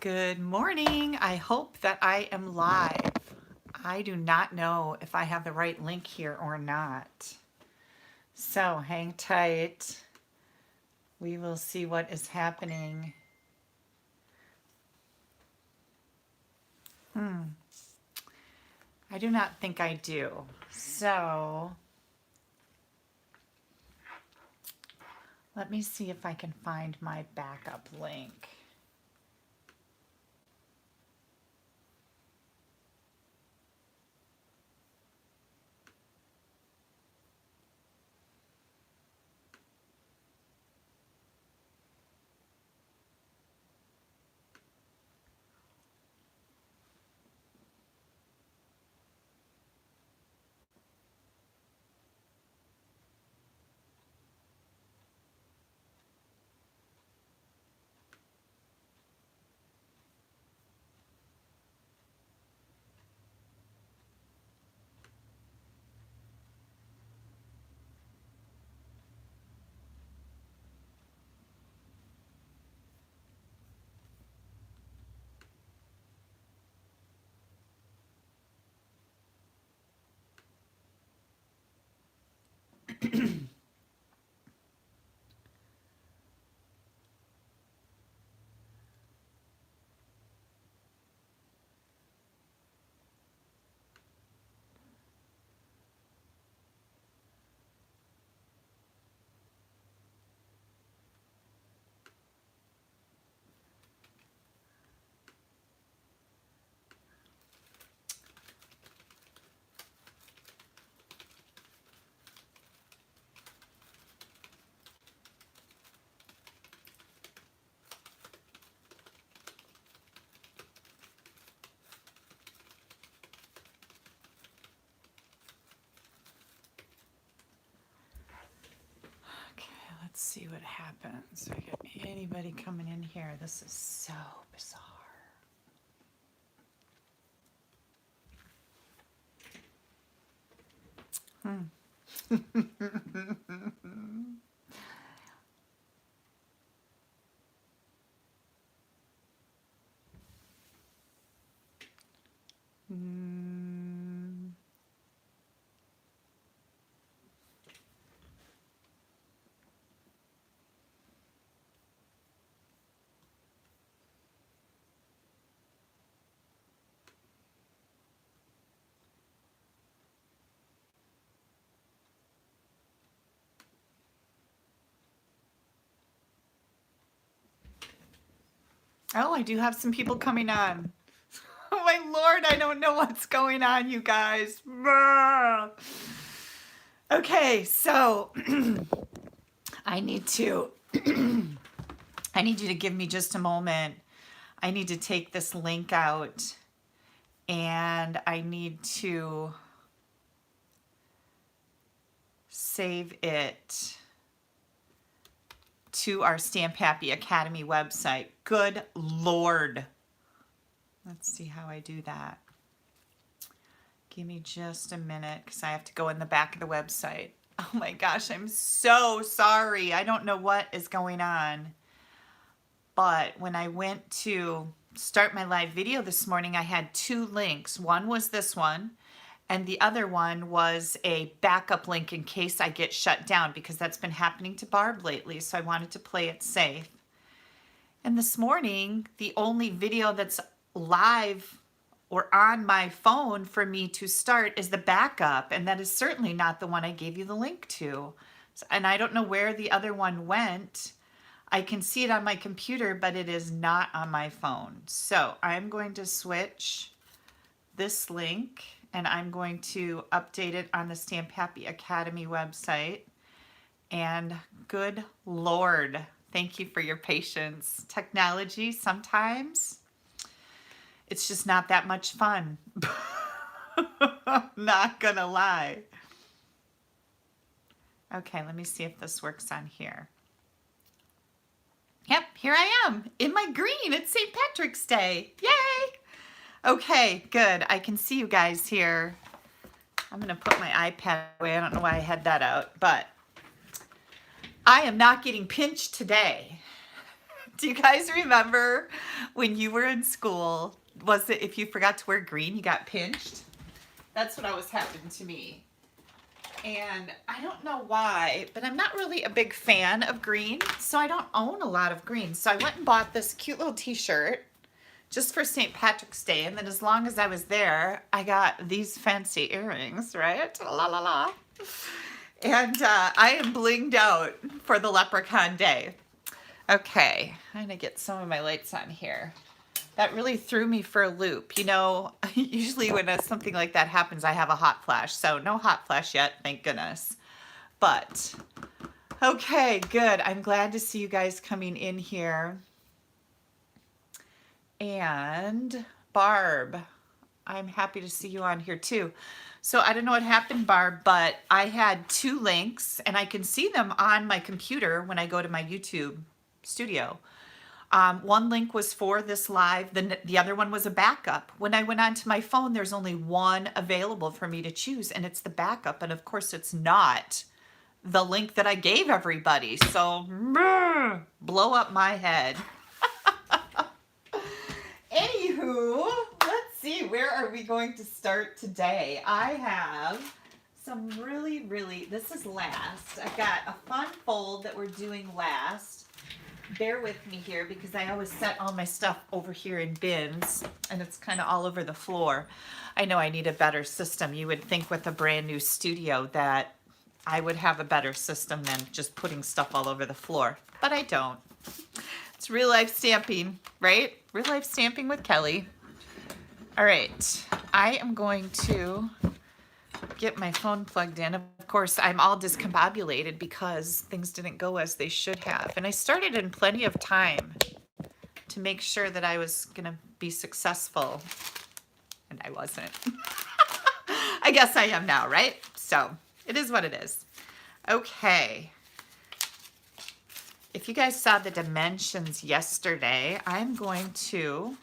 Good morning. I hope that I am live. I do not know if I have the right link here or not. So hang tight. We will see what is happening. I do not think I do. So let me see if I can find my backup link. Okay, let's see what happens. I got anybody coming in here. This is so bizarre. Hmm. Oh, I do have some people coming on. Oh my Lord, I don't know what's going on, you guys. Okay, so I need to I need you to give me just a moment. I need to take this link out and I need to save it to our Stamp Happy Academy website. Good Lord. Let's see how I do that. Give me just a minute because I have to go in the back of the website. Oh my gosh, I'm so sorry. I don't know what is going on. But when I went to start my live video this morning, I had two links. One was this one, and the other one was a backup link in case I get shut down because that's been happening to Barb lately, so I wanted to play it safe. And this morning, the only video that's live or on my phone for me to start is the backup, and that is certainly not the one I gave you the link to. And I don't know where the other one went. I can see it on my computer, but it is not on my phone. So I'm going to switch this link and I'm going to update it on the Stamp Happy Academy website. And good Lord, thank you for your patience. Technology, sometimes it's just not that much fun. Not gonna lie. Okay, let me see if this works on here. Yep, here I am in my green. It's St. Patrick's Day. Yay! Okay, good. I can see you guys here. I'm going to put my iPad away. I don't know why I had that out, but I am not getting pinched today. Do you guys remember when you were in school, was it if you forgot to wear green, you got pinched? That's what always happened to me. And I don't know why, but I'm not really a big fan of green, so I don't own a lot of green. So I went and bought this cute little t-shirt just for St. Patrick's Day, and then as long as I was there, I got these fancy earrings, right? La la la. And I am blinged out for the Leprechaun Day. Okay, I'm gonna get some of my lights on here. That really threw me for a loop. You know, usually when something like that happens, I have a hot flash. So no hot flash yet, thank goodness. But, okay, good. I'm glad to see you guys coming in here. And Barb, I'm happy to see you on here too. So I don't know what happened, Barb, but I had 2 links and I can see them on my computer when I go to my YouTube studio. One link was for this live, the other one was a backup. When I went onto my phone, there's only one available for me to choose, and it's the backup. And of course, it's not the link that I gave everybody. So, blow up my head. Anywho, let's see, where are we going to start today? I have some really, this is last. I've got a fun fold that we're doing last. Bear with me here because I always set all my stuff over here in bins and it's kind of all over the floor. I know I need a better system. You would think with a brand new studio that I would have a better system than just putting stuff all over the floor, but I don't. It's real life stamping, right? Real life stamping with Kelly. All right, I am going to get my phone plugged in. Of course, I'm all discombobulated because things didn't go as they should have. And I started in plenty of time to make sure that I was going to be successful. And I wasn't. I guess I am now, right? So it is what it is. Okay. If you guys saw the dimensions yesterday, I'm going to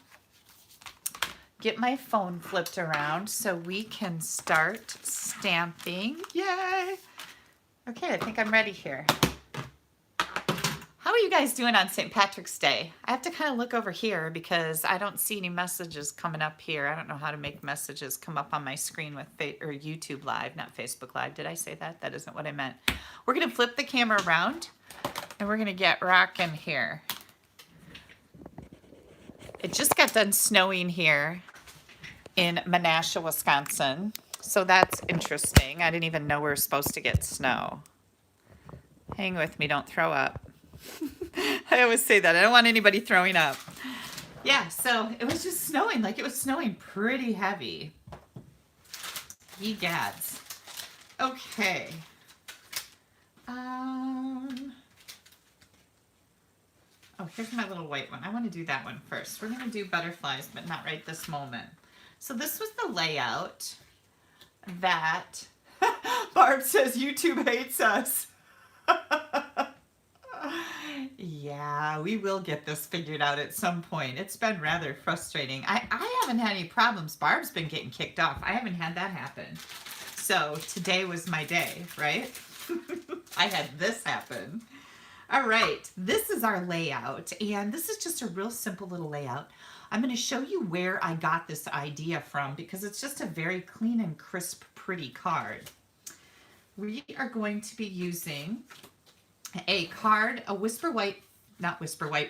get my phone flipped around so we can start stamping. Yay! Okay, I think I'm ready here. How are you guys doing on St. Patrick's Day? I have to kind of look over here because I don't see any messages coming up here. I don't know how to make messages come up on my screen with YouTube Live, not Facebook Live. Did I say that? That isn't what I meant. We're going to flip the camera around and we're going to get rocking here. It just got done snowing here in Menasha, Wisconsin. So that's interesting. I didn't even know we were supposed to get snow. Hang with me, don't throw up. I always say that. I don't want anybody throwing up. Yeah, so it was just snowing. Like it was snowing pretty heavy. Ye gads. Okay. Oh, here's my little white one. I want to do that one first. We're going to do butterflies, but not right this moment. So this was the layout that Barb says YouTube hates us. Yeah, we will get this figured out at some point. It's been rather frustrating. I haven't had any problems. Barb's been getting kicked off. I haven't had that happen. So today was my day, right? I had this happen. All right, this is our layout, and this is just a real simple little layout. I'm going to show you where I got this idea from because it's just a very clean and crisp, pretty card. We are going to be using a card, a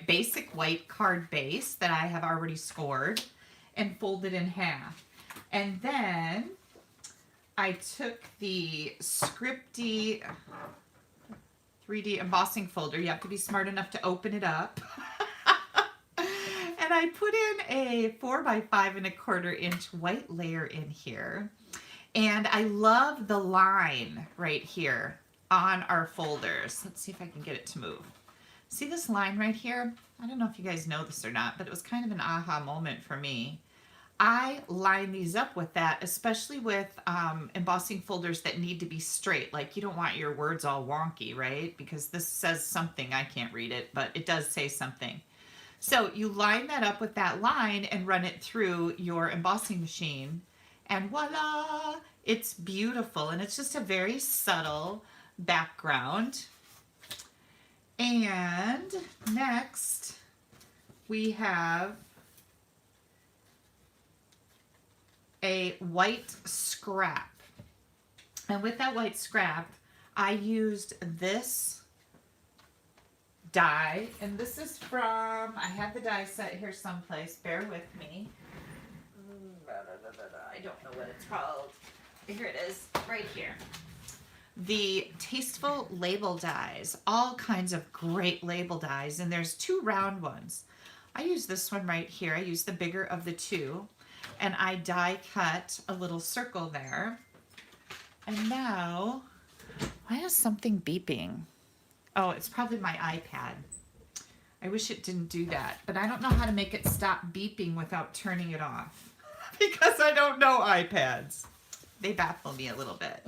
basic white card base that I have already scored and folded in half. And then I took the Scripty 3D embossing folder. You have to be smart enough to open it up. And I put in a 4x5 1/4 inch white layer in here. And I love the line right here on our folders. Let's see if I can get it to move. See this line right here? I don't know if you guys know this or not, but it was kind of an aha moment for me. I line these up with that, especially with embossing folders that need to be straight. Like you don't want your words all wonky, right? Because this says something. I can't read it, but it does say something. So you line that up with that line and run it through your embossing machine. And voila, it's beautiful. And it's just a very subtle background. And next, we have a white scrap. And with that white scrap, I used this die, and this is from, I have the die set here someplace, bear with me. I don't know what it's called. Here it is, right here. The Tasteful Label dies, all kinds of great label dies, and there's two round ones. I use this one right here. I use the bigger of the two, and I die cut a little circle there. And now, why is something beeping? Oh, it's probably my iPad. I wish it didn't do that, but I don't know how to make it stop beeping without turning it off because I don't know iPads. They baffle me a little bit.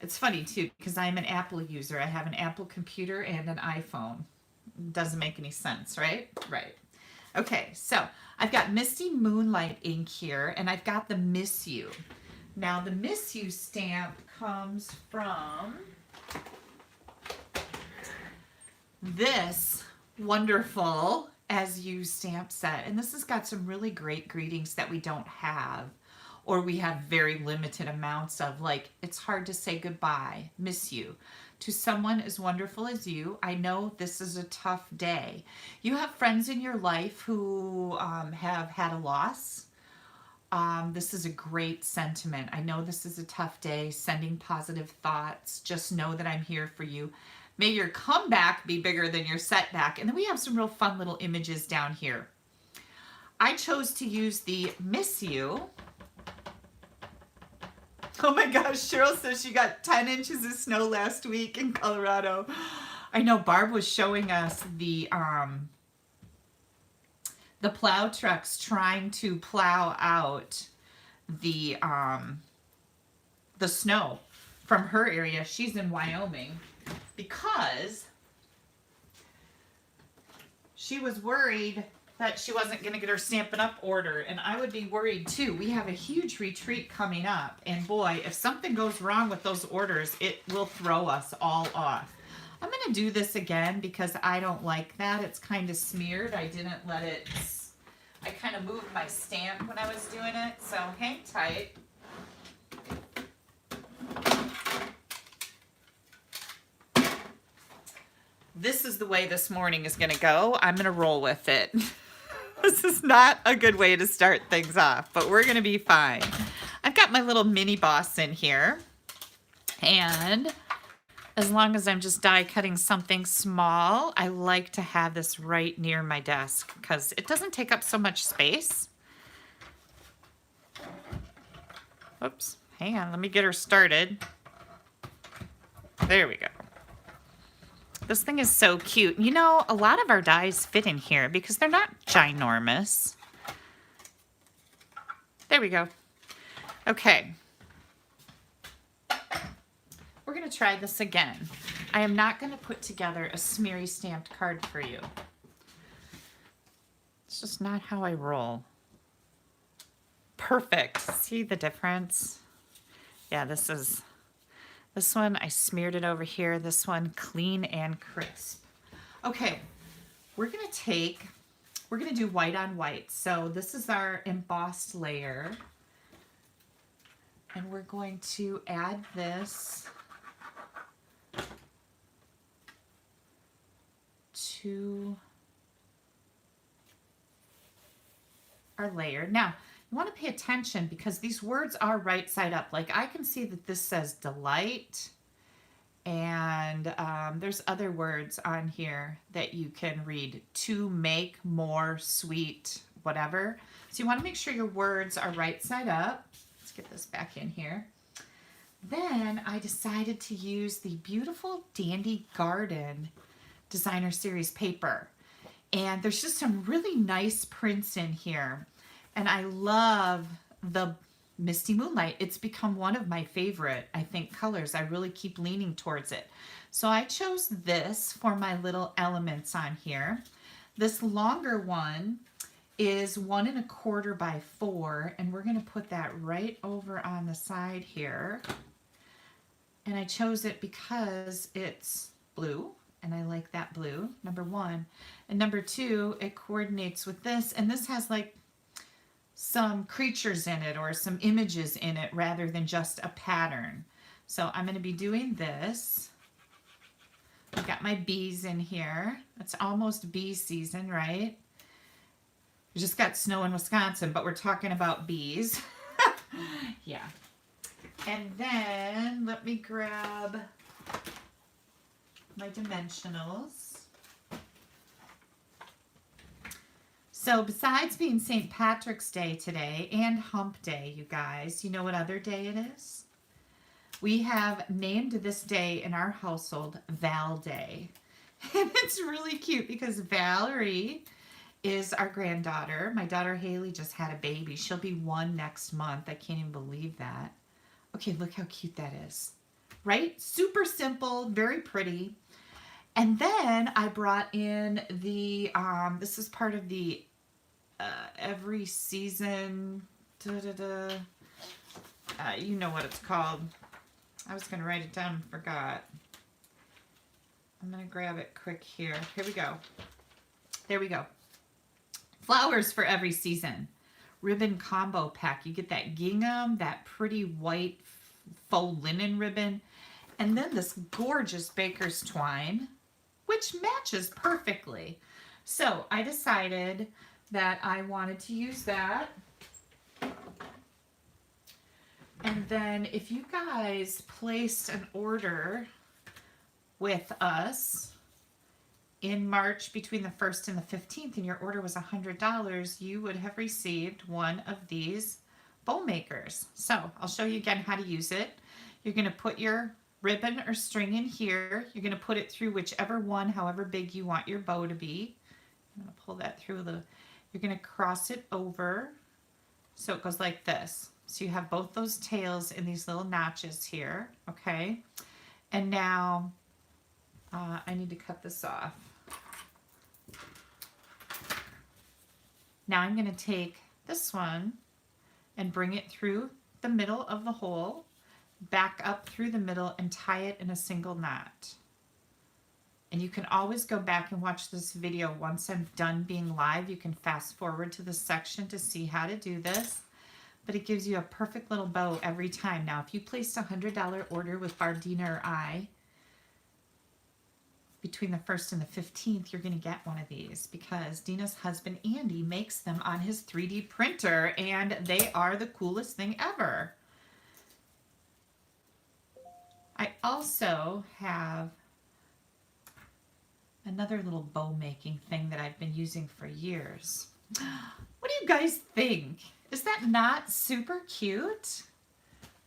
It's funny too, because I'm an Apple user. I have an Apple computer and an iPhone. Doesn't make any sense, right? Right. Okay, so I've got Misty Moonlight ink here, and I've got the Miss You. Now the Miss You stamp comes from this wonderful As You stamp set. And this has got some really great greetings that we don't have, or we have very limited amounts of, like, it's hard to say goodbye, miss you. To someone as wonderful as you, I know this is a tough day. You have friends in your life who have had a loss. This is a great sentiment. I know this is a tough day, sending positive thoughts. Just know that I'm here for you. May your comeback be bigger than your setback. And then we have some real fun little images down here. I chose to use the Miss You. Oh my gosh, Cheryl says she got 10 inches of snow last week in Colorado. I know Barb was showing us the plow trucks trying to plow out the snow from her area. She's in Wyoming because she was worried that she wasn't going to get her Stampin' Up! Order, and I would be worried too. We have a huge retreat coming up, and boy, if something goes wrong with those orders, it will throw us all off. I'm going to do this again because I don't like that. It's kind of smeared. I didn't let it, I kind of moved my stamp when I was doing it, so hang tight. This is the way this morning is going to go. I'm going to roll with it. This is not a good way to start things off, but we're going to be fine. I've got my little mini boss in here, and as long as I'm just die cutting something small, I like to have this right near my desk because it doesn't take up so much space. Oops, hang on, let me get her started. There we go. This thing is so cute. You know, a lot of our dies fit in here because they're not ginormous. There we go. Okay. We're going to try this again. I am not going to put together a smeary stamped card for you. It's just not how I roll. Perfect. See the difference? Yeah, this one, I smeared it over here. This one, clean and crisp. Okay, we're going to do white on white. So this is our embossed layer. And we're going to add this to our layer. Now, you want to pay attention because these words are right side up. Like I can see that this says delight, and there's other words on here that you can read. To make, more, sweet, whatever. So you want to make sure your words are right side up. Let's get this back in here. Then I decided to use the beautiful Dandy Garden Designer Series paper. And there's just some really nice prints in here. And I love the Misty Moonlight. It's become one of my favorite, I think, colors. I really keep leaning towards it. So I chose this for my little elements on here. This longer one is 1 1/4 by 4, and we're going to put that right over on the side here. And I chose it because it's blue and I like that blue, number one. And number two, it coordinates with this, and this has like some creatures in it or some images in it rather than just a pattern. So I'm going to be doing this. I've got my bees in here. It's almost bee season, right? We just got snow in Wisconsin, but we're talking about bees. Yeah. And then let me grab my dimensionals. So besides being St. Patrick's Day today and Hump Day, you guys, you know what other day it is? We have named this day in our household Val Day. And it's really cute because Valerie is our granddaughter. My daughter Haley just had a baby. She'll be 1 next month. I can't even believe that. Okay, look how cute that is. Right? Super simple, very pretty. And then I brought in the, this is part of the every season, you know what it's called. I was going to write it down and forgot. I'm going to grab it quick here. Here we go. There we go. Flowers for every season. Ribbon combo pack. You get that gingham, that pretty white faux linen ribbon, and then this gorgeous baker's twine, which matches perfectly. So I decided that I wanted to use that. And then if you guys placed an order with us in March between the 1st and the 15th and your order was $100, you would have received one of these bow makers. So I'll show you again how to use it. You're going to put your ribbon or string in here. You're going to put it through whichever one, however big you want your bow to be. I'm going to pull that through you're going to cross it over so it goes like this. So you have both those tails in these little notches here, okay? And now I need to cut this off. Now I'm going to take this one and bring it through the middle of the hole, back up through the middle, and tie it in a single knot. And you can always go back and watch this video once I'm done being live. You can fast forward to this section to see how to do this. But it gives you a perfect little bow every time. Now, if you placed a $100 order with Bardina or I, between the 1st and the 15th, you're going to get one of these because Dina's husband, Andy, makes them on his 3D printer, and they are the coolest thing ever. I also have another little bow making thing that I've been using for years. What do you guys think? Is that not super cute?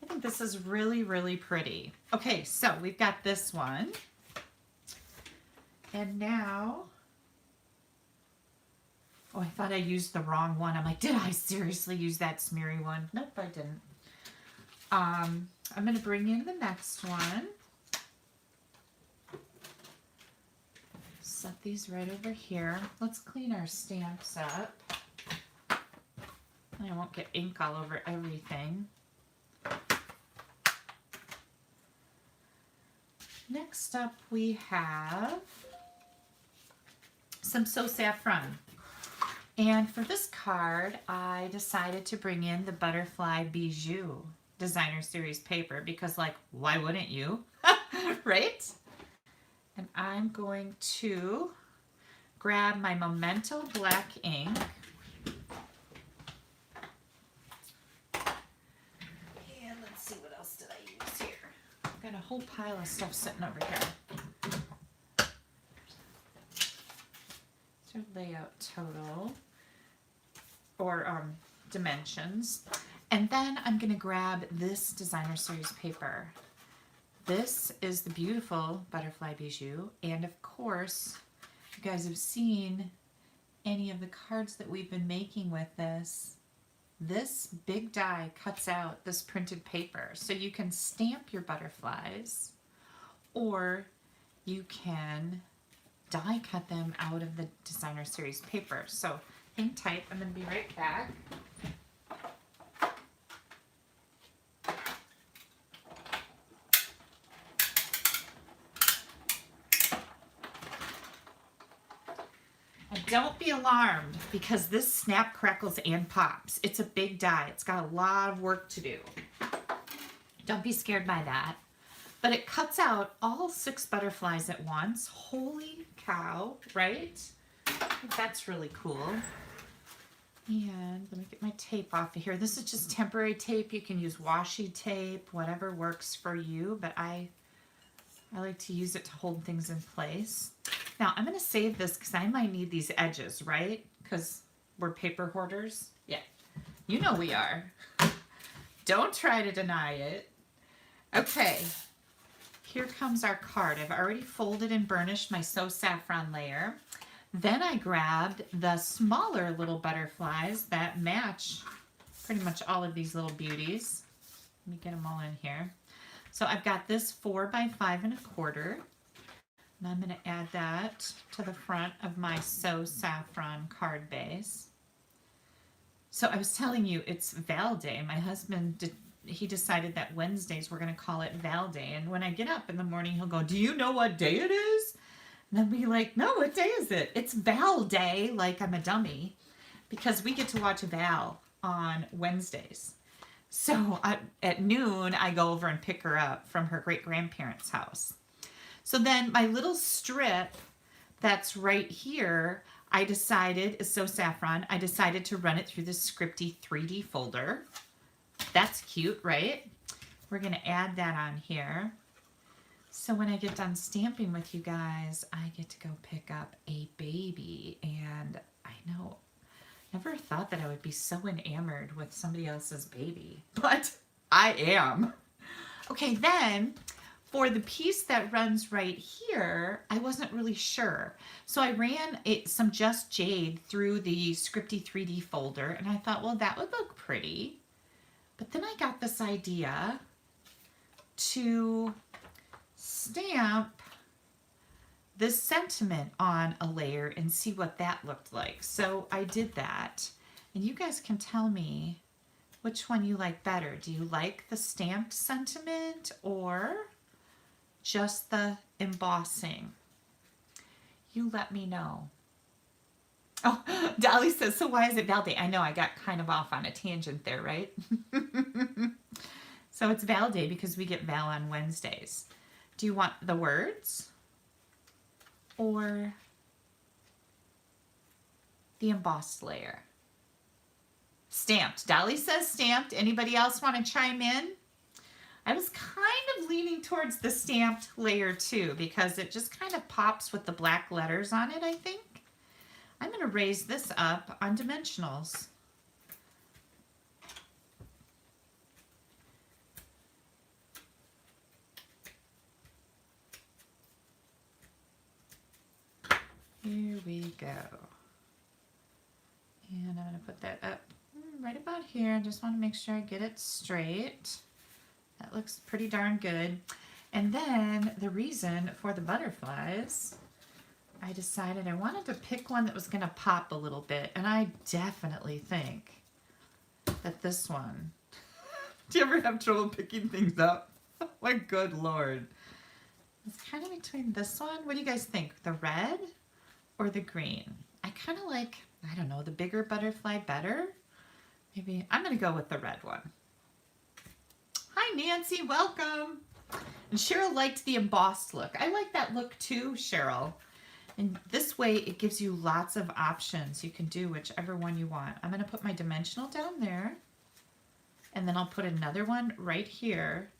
I think this is really, really pretty. Okay, so we've got this one. And now, oh, I thought I used the wrong one. I'm like, did I seriously use that smeary one? Nope, I didn't. I'm going to bring in the next one. Set these right over here. Let's clean our stamps up. I won't get ink all over everything. Next up we have some So Saffron. And for this card, I decided to bring in the Butterfly Bijou Designer Series paper because, like, why wouldn't you? Right? And I'm going to grab my Memento black ink. And let's see, what else did I use here? I've got a whole pile of stuff sitting over here. So layout total, or dimensions. And then I'm going to grab this Designer Series paper. This is the beautiful Butterfly Bijou, and of course, you guys have seen any of the cards that we've been making with this. This big die cuts out this printed paper, so you can stamp your butterflies, or you can die cut them out of the Designer Series paper. So hang tight, I'm going to be right back. don't be alarmed because this snap, crackles, and pops. It's a big die. It's got a lot of work to do. Don't be scared by that. But it cuts out all 6 butterflies at once. Holy cow, right? That's really cool. And let me get my tape off of here. This is just temporary tape. You can use washi tape, whatever works for you. But I like to use it to hold things in place. Now, I'm going to save this because I might need these edges, right? Because we're paper hoarders. Yeah, you know we are. Don't try to deny it. Okay, here comes our card. I've already folded and burnished my So Saffron layer. Then I grabbed the smaller little butterflies that match pretty much all of these little beauties. Let me get them all in here. So I've got this 4 by 5 1/4. And I'm going to add that to the front of my So Saffron card base. So I was telling you it's Val Day. My husband he decided that Wednesdays we're going to call it Val Day. And when I get up in the morning, he'll go, "Do you know what day it is?" And I'll be like, "No, what day is it?" It's Val Day, like I'm a dummy, because we get to watch Val on Wednesdays. So at noon, I go over and pick her up from her great-grandparents' house. So then my little strip that's right here, I decided, is So Saffron, I decided to run it through the Scripty 3D folder. That's cute, right? We're going to add that on here. So when I get done stamping with you guys, I get to go pick up a baby. And I know, never thought that I would be so enamored with somebody else's baby, but I am. Okay, then for the piece that runs right here, I wasn't really sure. So I ran some Just Jade through the Scripty 3D folder, and I thought, well, that would look pretty. But then I got this idea to stamp this sentiment on a layer and see what that looked like. So I did that, and you guys can tell me which one you like better. Do you like the stamped sentiment or just the embossing? You let me know. Oh, Dolly says, so why is it Val Day? I know I got kind of off on a tangent there, right? So it's Val Day because we get Val on Wednesdays. Do you want the words or the embossed layer? Stamped. Dolly says stamped. Anybody else want to chime in? I was kind of leaning towards the stamped layer too because it just kind of pops with the black letters on it, I think. I'm going to raise this up on dimensionals. Here we go. And I'm going to put that up right about here. I just want to make sure I get it straight. That looks pretty darn good. And then the reason for the butterflies, I decided I wanted to pick one that was going to pop a little bit. And I definitely think that this one. Do you ever have trouble picking things up? My good Lord. It's kind of between this one. What do you guys think? The red or the green? I kind of like, I don't know, the bigger butterfly better. Maybe I'm going to go with the red one. Hi, Nancy. Welcome. And Cheryl liked the embossed look. I like that look too, Cheryl. And this way it gives you lots of options. You can do whichever one you want. I'm going to put my dimensional down there. And then I'll put another one right here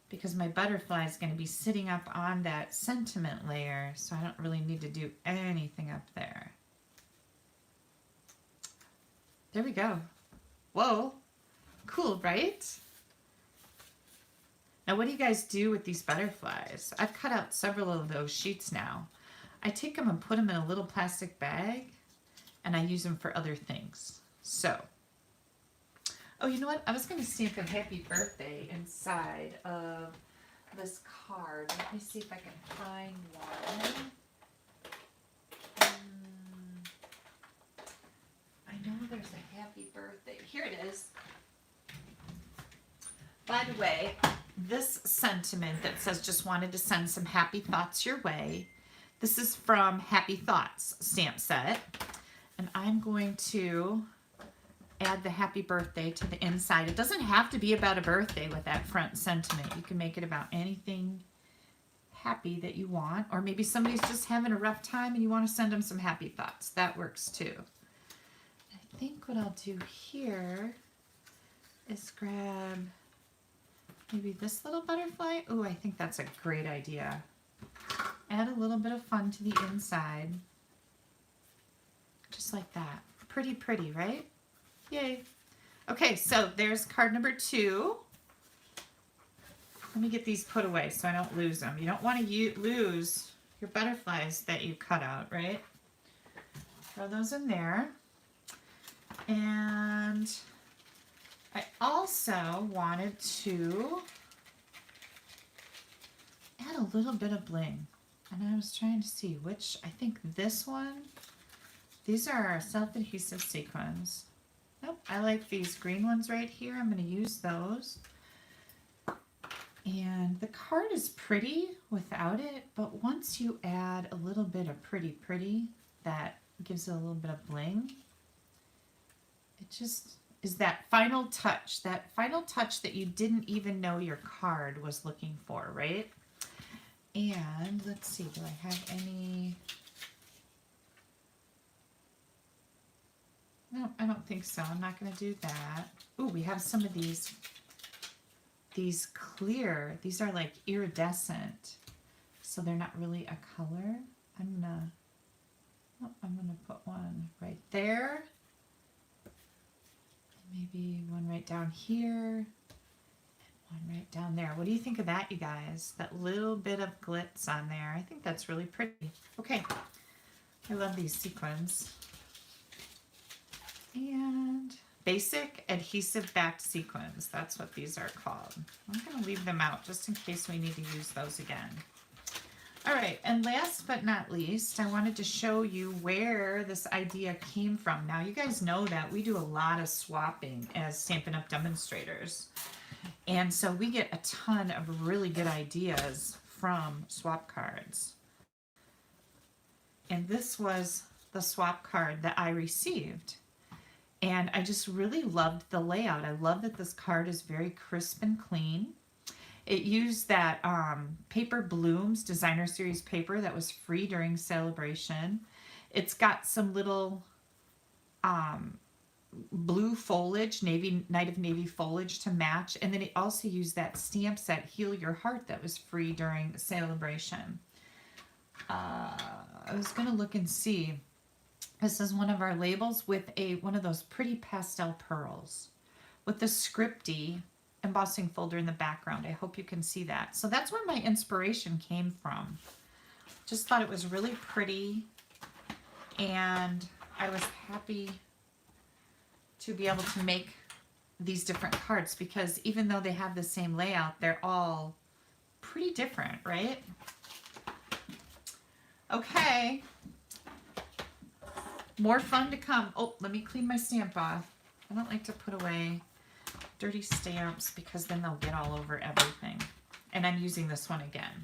because my butterfly is going to be sitting up on that sentiment layer. So I don't really need to do anything up there. There we go. Whoa. Cool, right? Now what do you guys do with these butterflies? I've cut out several of those sheets now. I take them and put them in a little plastic bag and I use them for other things. So, oh, you know what? I was going to stamp a happy birthday inside of this card. Let me see if I can find one. I know there's a happy birthday. Here it is. By the way, this sentiment that says just wanted to send some happy thoughts your way, This is from Happy Thoughts stamp set. And I'm going to add the happy birthday to the inside. It doesn't have to be about a birthday with that front sentiment. You can make it about anything happy that you want, or maybe somebody's just having a rough time and you want to send them some happy thoughts. That works too. I think what I'll do here is grab maybe this little butterfly. Oh, I think that's a great idea. Add a little bit of fun to the inside. Just like that. Pretty, pretty, right? Yay. Okay, so there's card number 2. Let me get these put away so I don't lose them. You don't want to lose your butterflies that you cut out, right? Throw those in there. And I also wanted to add a little bit of bling. And I was trying to see which, I think this one, these are our self-adhesive sequins. Nope, I like these green ones right here. I'm going to use those. And the card is pretty without it, but once you add a little bit of pretty, that gives it a little bit of bling. It just is that final touch that you didn't even know your card was looking for, right? And let's see, do I have any? No, I don't think so. I'm not going to do that. Ooh, we have some of these clear. These are like iridescent, so they're not really a color. I'm gonna put one right there. Maybe one right down here, and one right down there. What do you think of that, you guys? That little bit of glitz on there. I think that's really pretty. Okay, I love these sequins. And basic adhesive backed sequins. That's what these are called. I'm going to leave them out just in case we need to use those again. All right, and last but not least, I wanted to show you where this idea came from. Now, you guys know that we do a lot of swapping as Stampin' Up! Demonstrators. And so we get a ton of really good ideas from swap cards. And this was the swap card that I received. And I just really loved the layout. I love that this card is very crisp and clean. It used that Paper Blooms Designer Series paper that was free during Celebration. It's got some little blue foliage, Night of Navy foliage to match. And then it also used that stamp set Heal Your Heart that was free during Celebration. I was going to look and see. This is one of our labels with one of those pretty pastel pearls with the scripty embossing folder in the background. I hope you can see that. So that's where my inspiration came from. Just thought it was really pretty, and I was happy to be able to make these different cards because even though they have the same layout, they're all pretty different, right? Okay. More fun to come. Oh, let me clean my stamp off. I don't like to put away dirty stamps because then they'll get all over everything. And I'm using this one again.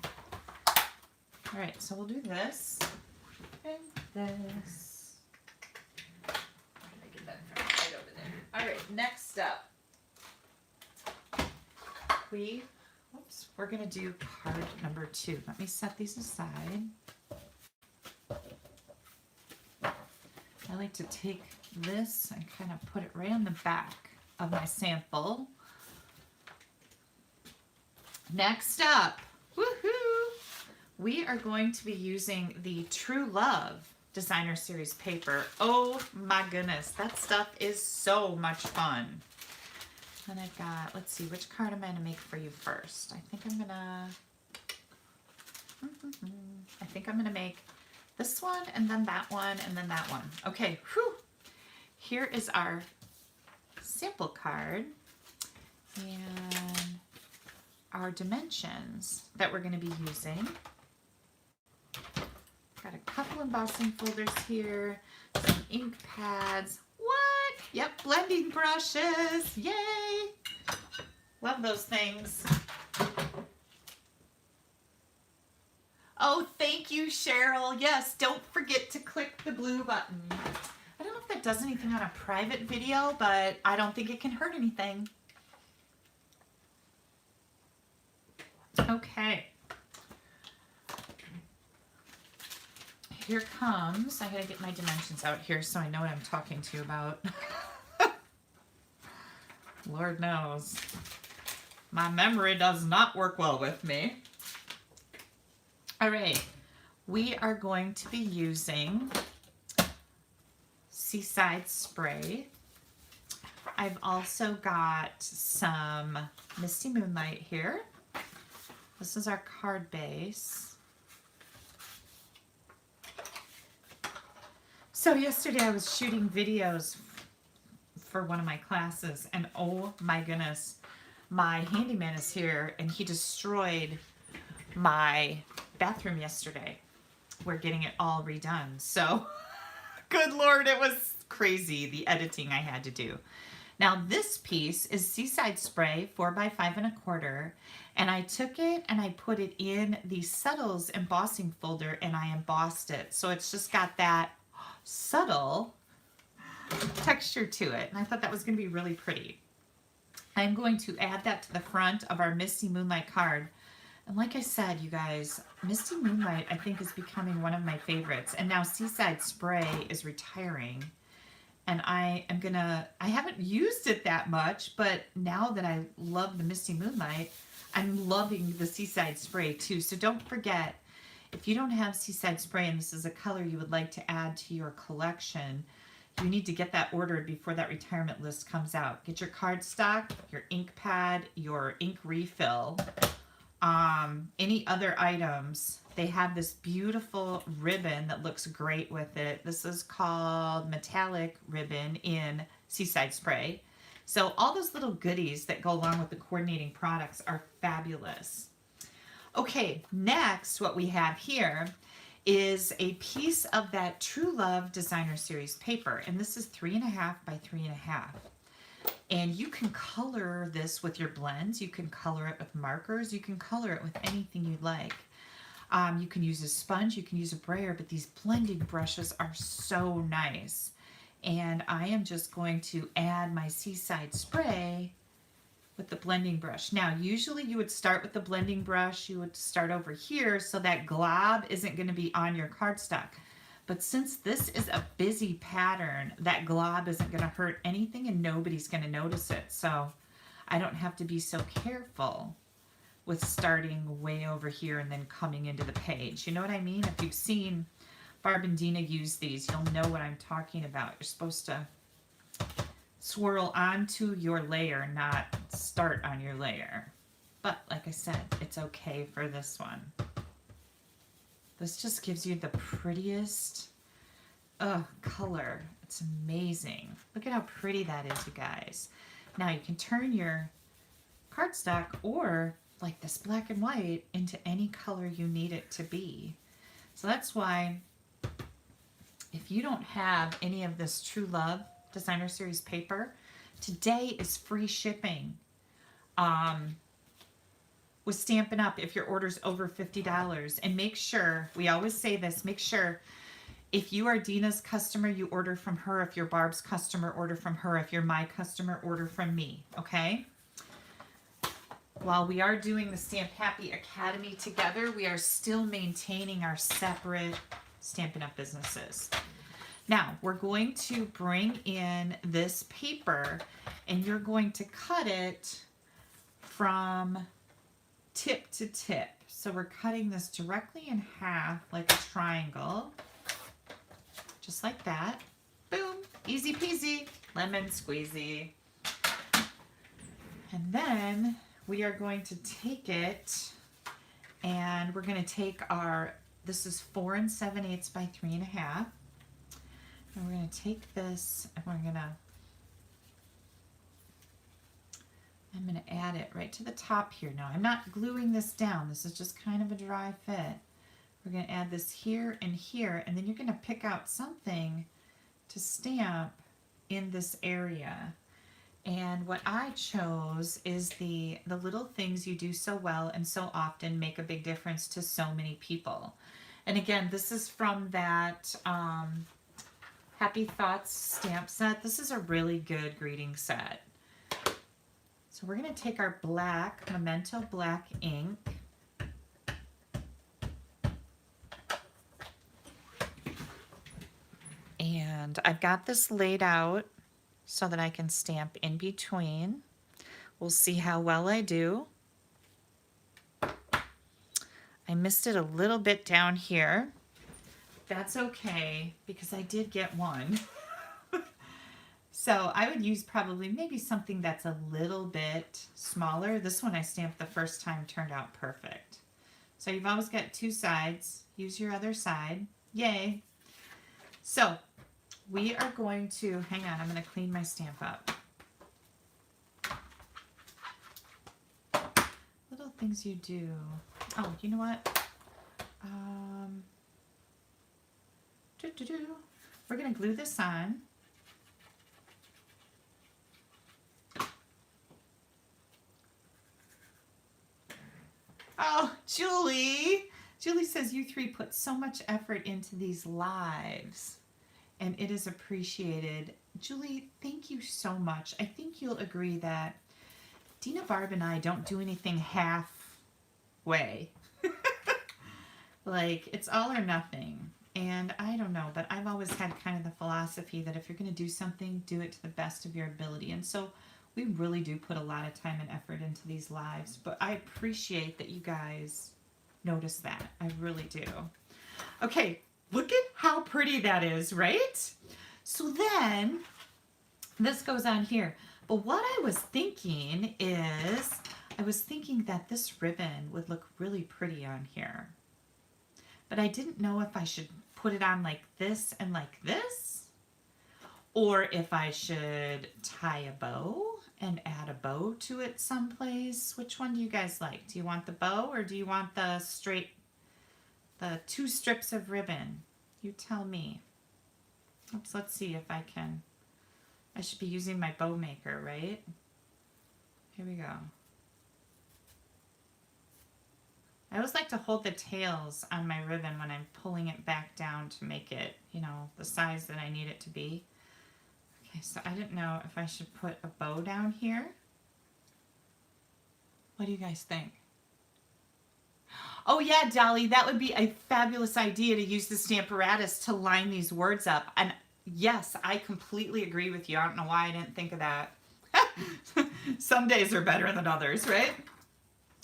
All right, so we'll do this and this. Where did I get that from? Right over there. All right, next up, we're gonna do card number 2. Let me set these aside. I like to take this and kind of put it right on the back of my sample. Next up, woohoo! We are going to be using the True Love Designer Series paper. Oh my goodness, that stuff is so much fun. And I've got, let's see, which card am I going to make for you first? I think I'm going to make this one, and then that one, and then that one. Okay, whew. Here is our sample card and our dimensions that we're going to be using. Got a couple embossing folders here, some ink pads. What? Yep, blending brushes. Yay! Love those things. Oh, thank you, Cheryl. Yes, don't forget to click the blue button. I don't know if that does anything on a private video, but I don't think it can hurt anything. Okay. Here comes, I gotta get my dimensions out here so I know what I'm talking to you about. Lord knows. My memory does not work well with me. All right, we are going to be using Seaside Spray. I've also got some Misty Moonlight here. This is our card base. So yesterday I was shooting videos for one of my classes, and oh my goodness, my handyman is here and he destroyed my bathroom yesterday. We're getting it all redone. So good Lord, it was crazy, the editing I had to do. Now this piece is Seaside Spray 4x5¼ and I took it and I put it in the Subtles embossing folder and I embossed it. So it's just got that subtle texture to it, and I thought that was going to be really pretty. I'm going to add that to the front of our Misty Moonlight card. And like I said, you guys, Misty Moonlight I think is becoming one of my favorites, and now Seaside Spray is retiring. And I haven't used it that much, but now that I love the Misty Moonlight, I'm loving the Seaside Spray too. So don't forget, if you don't have Seaside Spray and this is a color you would like to add to your collection, you need to get that ordered before that retirement list comes out. Get your cardstock, your ink pad, your ink refill, any other items. They have this beautiful ribbon that looks great with it. This is called Metallic Ribbon in Seaside Spray. So all those little goodies that go along with the coordinating products are fabulous. Okay, next what we have here is a piece of that True Love Designer Series paper, and this is 3.5 by 3.5. And you can color this with your blends, you can color it with markers, you can color it with anything you'd like. You can use a sponge, you can use a brayer, but these blending brushes are so nice. And I am just going to add my Seaside Spray with the blending brush. Now, usually you would start with the blending brush, you would start over here so that glob isn't going to be on your cardstock. But since this is a busy pattern, that glob isn't going to hurt anything and nobody's going to notice it. So I don't have to be so careful with starting way over here and then coming into the page. You know what I mean? If you've seen Barb and Dina use these, you'll know what I'm talking about. You're supposed to swirl onto your layer, not start on your layer. But like I said, it's okay for this one. This just gives you the prettiest color. It's amazing. Look at how pretty that is, you guys. Now you can turn your cardstock or like this black and white into any color you need it to be. So that's why if you don't have any of this True Love Designer Series paper, today is free shipping with Stampin' Up! If your order's over $50. And make sure, we always say this, make sure if you are Dina's customer, you order from her. If you're Barb's customer, order from her. If you're my customer, order from me, okay? While we are doing the Stamp Happy Academy together, we are still maintaining our separate Stampin' Up! Businesses. Now, we're going to bring in this paper, and you're going to cut it from tip to tip. So we're cutting this directly in half like a triangle, just like that. Boom, easy peasy, lemon squeezy. And then we are going to take it, and we're going to take our, this is 4 7/8 by 3.5. And we're going to take this and I'm going to add it right to the top here. Now, I'm not gluing this down. This is just kind of a dry fit. We're going to add this here, and then you're going to pick out something to stamp in this area. And what I chose is the little things you do so well and so often make a big difference to so many people. And again, this is from that Happy Thoughts stamp set. This is a really good greeting set. So we're going to take our black, Memento black ink. And I've got this laid out so that I can stamp in between. We'll see how well I do. I missed it a little bit down here. That's okay because I did get one. So I would use probably maybe something that's a little bit smaller. This one I stamped the first time turned out perfect. So you've always got two sides. Use your other side. Yay. So we are going to, hang on, I'm going to clean my stamp up. Little things you do. Oh, you know what? We're going to glue this on. Oh, Julie. Julie says you three put so much effort into these lives and it is appreciated. Julie, thank you so much. I think you'll agree that Dina, Barb, and I don't do anything halfway. Like, it's all or nothing. And I don't know, but I've always had kind of the philosophy that if you're going to do something, do it to the best of your ability. And so we really do put a lot of time and effort into these lives, but I appreciate that you guys notice that. I really do. Okay, look at how pretty that is, right? So then this goes on here. But what I was thinking is, I was thinking that this ribbon would look really pretty on here. But I didn't know if I should put it on like this and like this, or if I should tie a bow and add a bow to it someplace. Which one do you guys like? Do you want the bow or do you want the straight, the two strips of ribbon? You tell me. Oops, let's see if I can. I should be using my bow maker, right? Here we go. I always like to hold the tails on my ribbon when I'm pulling it back down to make it, you know, the size that I need it to be. Okay, so I didn't know if I should put a bow down here. What do you guys think? Oh yeah, Dolly, that would be a fabulous idea to use the Stamparatus to line these words up. And yes, I completely agree with you. I don't know why I didn't think of that. Some days are better than others, right?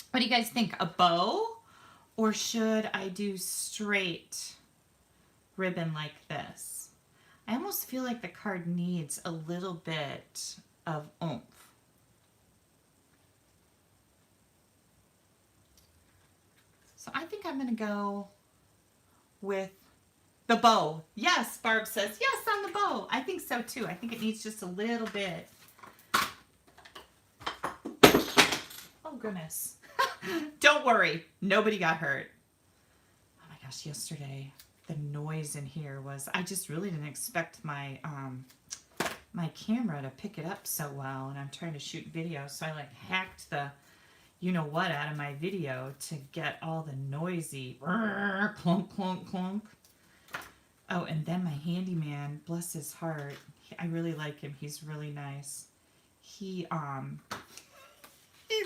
What do you guys think? A bow? Or should I do straight ribbon like this? I almost feel like the card needs a little bit of oomph. So I think I'm going to go with the bow. Yes, Barb says, yes, on the bow. I think so too. I think it needs just a little bit. Oh, goodness. Don't worry. Nobody got hurt. Oh my gosh, yesterday the noise in here was, I just really didn't expect my my camera to pick it up so well, and I'm trying to shoot video, so I like hacked the you know what out of my video to get all the noisy clunk, clunk, clunk. Oh, and then my handyman, bless his heart, I really like him. He's really nice. He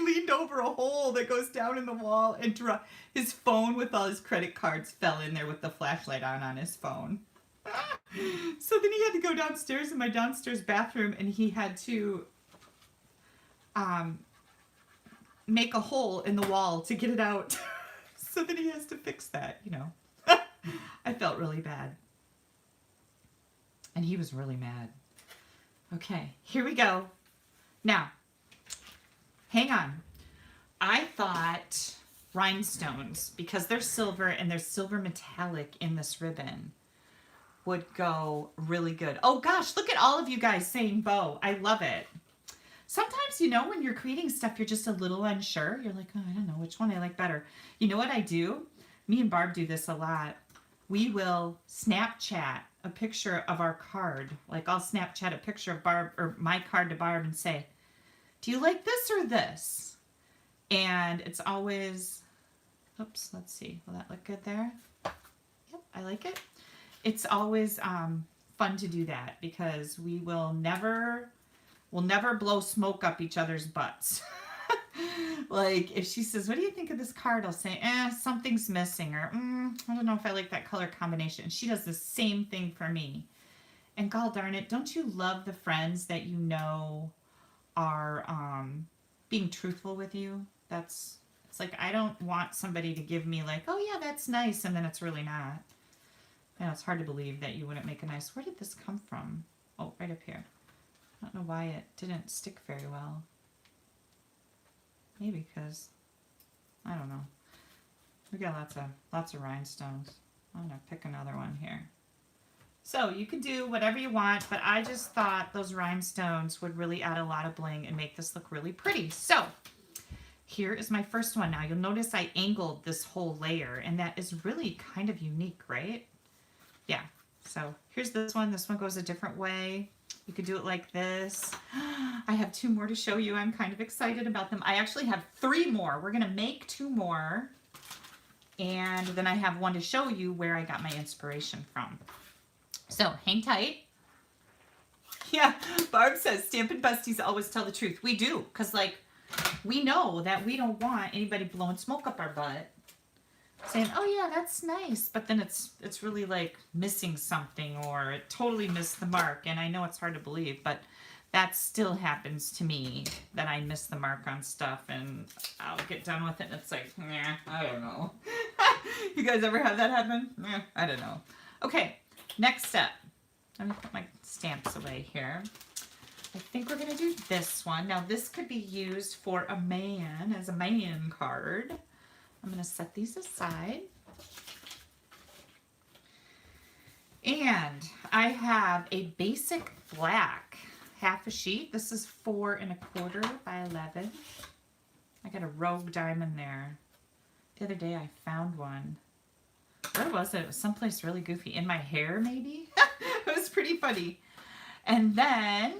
leaned over a hole that goes down in the wall and his phone with all his credit cards fell in there with the flashlight on his phone. So then he had to go downstairs in my downstairs bathroom and he had to make a hole in the wall to get it out. So then he has to fix that, you know. I felt really bad. And he was really mad. Okay, here we go. Now, hang on. I thought rhinestones, because they're silver and they're silver metallic in this ribbon, would go really good. Oh gosh, look at all of you guys saying bow. I love it. Sometimes, you know, when you're creating stuff, you're just a little unsure. You're like, oh, I don't know which one I like better. You know what I do? Me and Barb do this a lot. We will Snapchat a picture of our card. Like I'll Snapchat a picture of Barb or my card to Barb and say, do you like this or this? And it's always, oops, let's see. Will that look good there? I like it. It's always fun to do that because we'll never blow smoke up each other's butts. Like if she says, what do you think of this card? I'll say, something's missing, or I don't know if I like that color combination. And she does the same thing for me. And gall darn it, don't you love the friends that you know are being truthful with you? It's like, I don't want somebody to give me like, oh yeah, that's nice, and then it's really not. You know, it's hard to believe that you wouldn't make a nice, where did this come from? Oh, right up here. I don't know why it didn't stick very well. Maybe because, I don't know. We got lots of rhinestones. I'm gonna pick another one here. So you can do whatever you want, but I just thought those rhinestones would really add a lot of bling and make this look really pretty. So here is my first one. Now you'll notice I angled this whole layer, and that is really kind of unique, right? Yeah. So here's this one. This one goes a different way. You could do it like this. I have 2 more to show you. I'm kind of excited about them. I actually have 3 more. We're going to make 2 more. And then I have one to show you where I got my inspiration from. So hang tight. Yeah, Barb says Stampin' Besties always tell the truth. We do, because like we know that we don't want anybody blowing smoke up our butt, saying, oh yeah, that's nice, but then it's really like missing something, or it totally missed the mark. And I know it's hard to believe, but that still happens to me, that I miss the mark on stuff, and I'll get done with it and it's like, nah, I don't know. You guys ever have that happen? I don't know. Okay, next step. Let me put my stamps away here. I think we're gonna do this one. Now this could be used for a man, as a man card. I'm going to set these aside. And I have a basic black half a sheet. This is 4 1/4 by 11. I got a rogue diamond there. The other day I found one. Where was it? It was someplace really goofy. In my hair, maybe? It was pretty funny. And then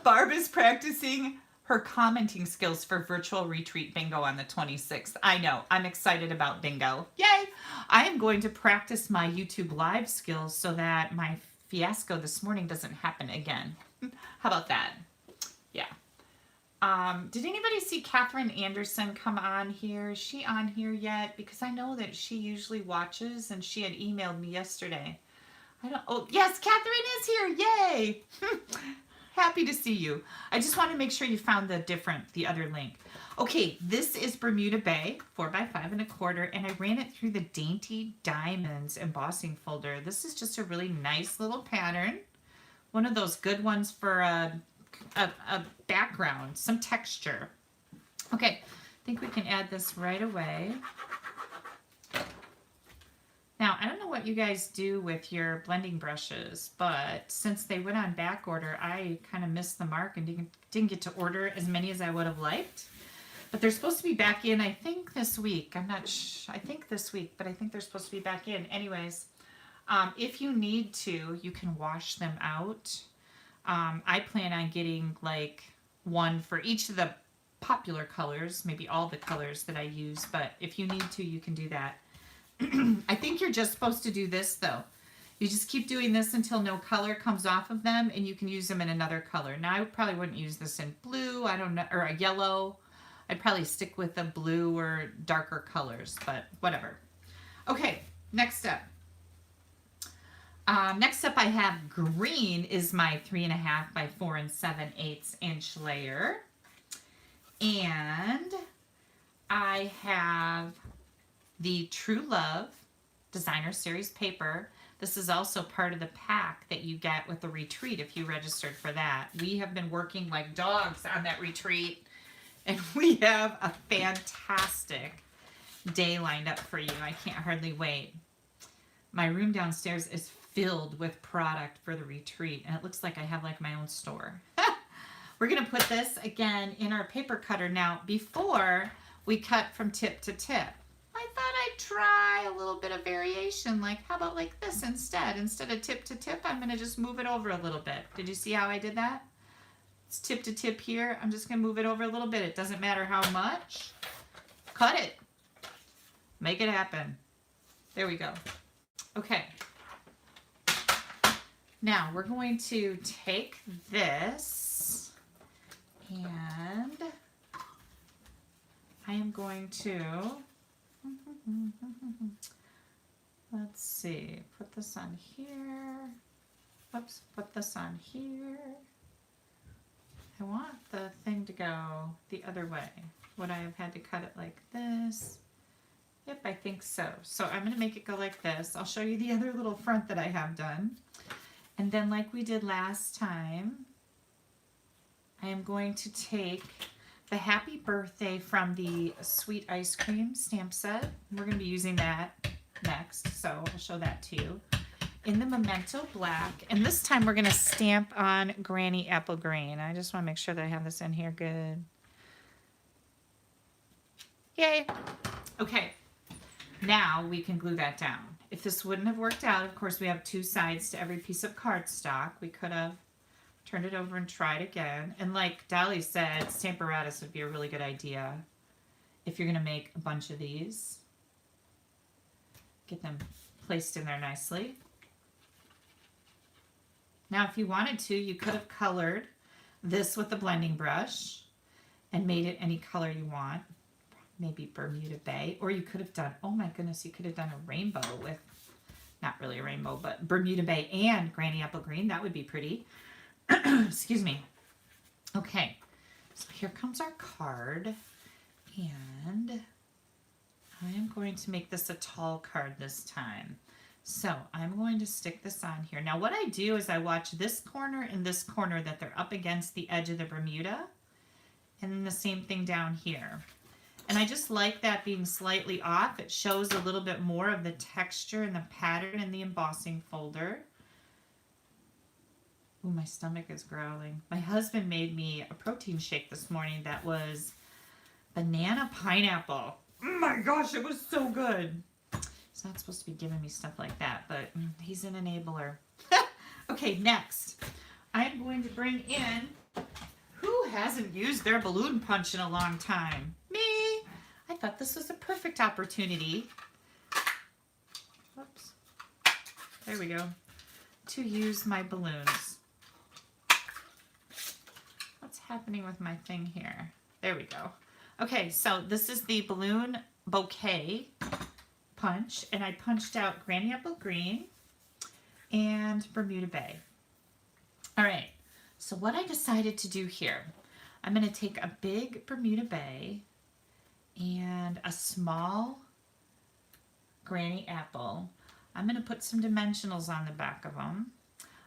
Barb is practicing her commenting skills for virtual retreat bingo on the 26th. I know, I'm excited about bingo. Yay! I am going to practice my YouTube live skills so that my fiasco this morning doesn't happen again. How about that? Yeah. Did anybody see Catherine Anderson come on here? Is she on here yet? Because I know that she usually watches, and she had emailed me yesterday. Oh, yes, Catherine is here. Yay! Happy to see you. I just want to make sure you found the other link. Okay, this is Bermuda Bay, 4 by 5 1/4, and I ran it through the Dainty Diamonds embossing folder. This is just a really nice little pattern. One of those good ones for a background, some texture. Okay, I think we can add this right away. Now, I don't know what you guys do with your blending brushes, but since they went on back order, I kind of missed the mark and didn't get to order as many as I would have liked. But they're supposed to be back in, I think, this week. I'm not sure. I think this week, but I think they're supposed to be back in. Anyways, if you need to, you can wash them out. I plan on getting like one for each of the popular colors, maybe all the colors that I use, but if you need to, you can do that. I think you're just supposed to do this though. You just keep doing this until no color comes off of them, and you can use them in another color. Now I probably wouldn't use this in blue, I don't know, or a yellow. I'd probably stick with a blue or darker colors, but whatever. Okay, next up. Next up I have green is my 3 1/2 by 4 7/8 inch layer. And I have the True Love Designer Series paper. This is also part of the pack that you get with the retreat if you registered for that. We have been working like dogs on that retreat, and we have a fantastic day lined up for you. I can't hardly wait. My room downstairs is filled with product for the retreat, and it looks like I have like my own store. We're gonna put this again in our paper cutter. Now, before we cut from tip to tip, I thought I'd try a little bit of variation. Like, how about like this instead? Instead of tip to tip, I'm gonna just move it over a little bit. Did you see how I did that? It's tip to tip here. I'm just gonna move it over a little bit. It doesn't matter how much. Cut it. Make it happen. There we go. Okay. Now we're going to take this and I am going to, let's see, put this on here. Oops, put this on here. I want the thing to go the other way. Would I have had to cut it like this? Yep, I think so. So I'm going to make it go like this. I'll show you the other little front that I have done. And then like we did last time, I am going to take the happy birthday from the sweet ice cream stamp set. We're going to be using that next, so I'll show that to you. In the Memento Black, and this time we're going to stamp on Granny Apple Green. I just want to make sure that I have this in here good. Yay! Okay, now we can glue that down. If this wouldn't have worked out, of course we have two sides to every piece of cardstock. We could have turned it over and tried again. And like Dolly said, Stamparatus would be a really good idea if you're going to make a bunch of these. Get them placed in there nicely. Now if you wanted to, you could have colored this with the blending brush and made it any color you want. Maybe Bermuda Bay, or you could have done, oh my goodness, you could have done a rainbow with, not really a rainbow, but Bermuda Bay and Granny Apple Green. That would be pretty. Excuse me. Okay, so here comes our card, and I am going to make this a tall card this time. So I'm going to stick this on here. Now what I do is I watch this corner and this corner that they're up against the edge of the Bermuda, and then the same thing down here. And I just like that being slightly off. It shows a little bit more of the texture and the pattern in the embossing folder. Ooh, my stomach is growling. My husband made me a protein shake this morning that was banana pineapple. Oh my gosh, it was so good. He's not supposed to be giving me stuff like that, but he's an enabler. Okay, next. I'm going to bring in, who hasn't used their balloon punch in a long time? Me. I thought this was a perfect opportunity. Whoops. There we go. To use my balloons. What's happening with my thing here? There we go. Okay, so this is the balloon bouquet punch, and I punched out Granny Apple Green and Bermuda Bay. All right, so what I decided to do here, I'm going to take a big Bermuda Bay and a small Granny Apple. I'm going to put some dimensionals on the back of them.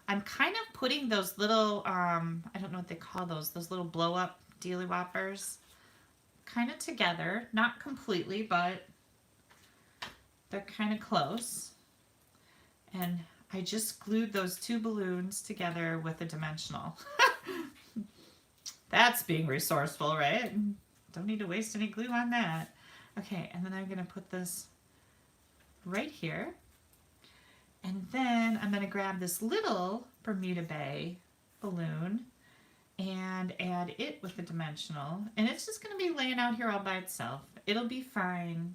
I'm kind of putting those little, I don't know what they call those little blow-up dealy whoppers kind of together. Not completely, but they're kind of close. And I just glued those two balloons together with a dimensional. That's being resourceful, right? Don't need to waste any glue on that. Okay, and then I'm going to put this right here. And then I'm going to grab this little Bermuda Bay balloon and add it with the dimensional. And it's just going to be laying out here all by itself. It'll be fine.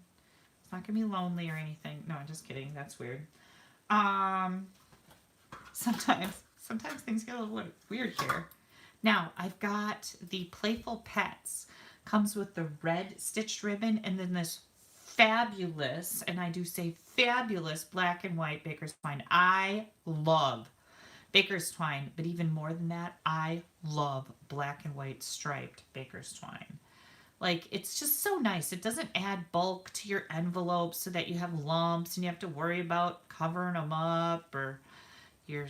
It's not going to be lonely or anything. No, I'm just kidding. That's weird. Sometimes things get a little weird here. Now, I've got the Playful Pets. Comes with the red stitched ribbon and then this fabulous, and I do say fabulous, black and white Baker's Twine. I love Baker's Twine, but even more than that, I love black and white striped Baker's Twine. Like, it's just so nice. It doesn't add bulk to your envelopes so that you have lumps and you have to worry about covering them up or your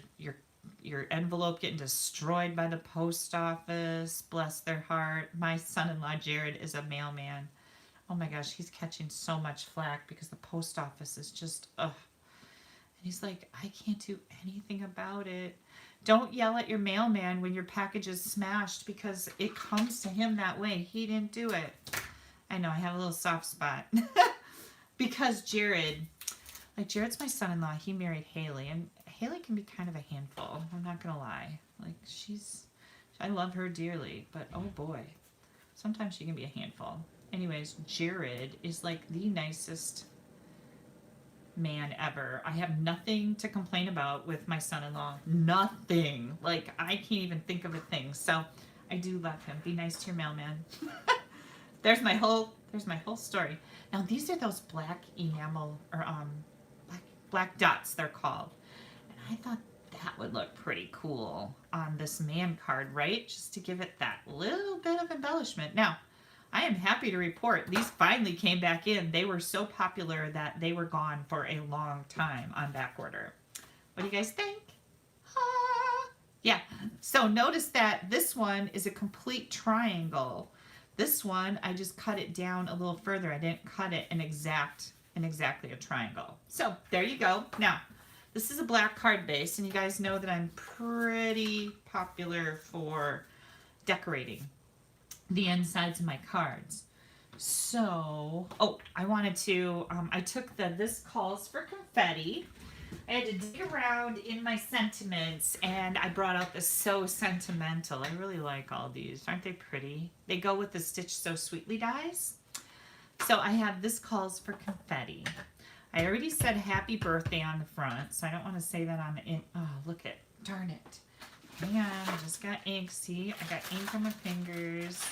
envelope getting destroyed by the post office. Bless their heart. My son-in-law, Jared, is a mailman. Oh my gosh, he's catching so much flack because the post office is just, ugh. And he's like, I can't do anything about it. Don't yell at your mailman when your package is smashed because it comes to him that way. He didn't do it. I know, I have a little soft spot. Because Jared's my son-in-law. He married Haley, and Haley can be kind of a handful. I'm not going to lie. Like, I love her dearly, but oh boy, sometimes she can be a handful. Anyways, Jared is like the nicest man ever. I have nothing to complain about with my son-in-law. Nothing. Like, I can't even think of a thing. So I do love him. Be nice to your mailman. There's my whole story. Now these are those black enamel or black dots they're called. And I thought that would look pretty cool on this man card, right? Just to give it that little bit of embellishment. Now, I am happy to report these finally came back in. They were so popular that they were gone for a long time on back order. What do you guys think? Yeah, so notice that this one is a complete triangle. This one, I just cut it down a little further. I didn't cut it in exactly a triangle. So there you go. Now, this is a black card base, and you guys know that I'm pretty popular for decorating the insides of my cards. So, I wanted to, I took this calls for confetti. I had to dig around in my sentiments, and I brought out the So Sentimental. I really like all these. Aren't they pretty? They go with the Stitch So Sweetly dies. So I have this calls for confetti. I already said happy birthday on the front, so I don't want to say that on the in. Oh, look it. Darn it. Hang on, I just got ink. See, I got ink on my fingers.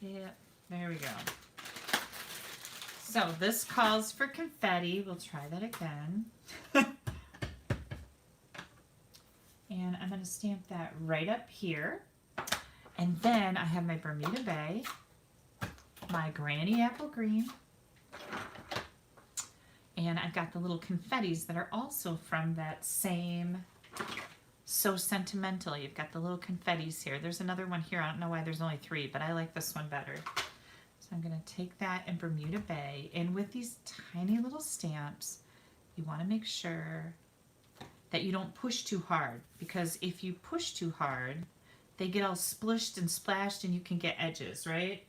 Yep, there we go. So this calls for confetti. We'll try that again. And I'm going to stamp that right up here. And then I have my Bermuda Bay, my Granny Apple Green, and I've got the little confettis that are also from that same So Sentimental. You've got the little confettis here. There's another one here. I don't know why there's only 3, but I like this one better. So I'm going to take that in Bermuda Bay, and with these tiny little stamps, you want to make sure that you don't push too hard, because if you push too hard, they get all splished and splashed and you can get edges, right?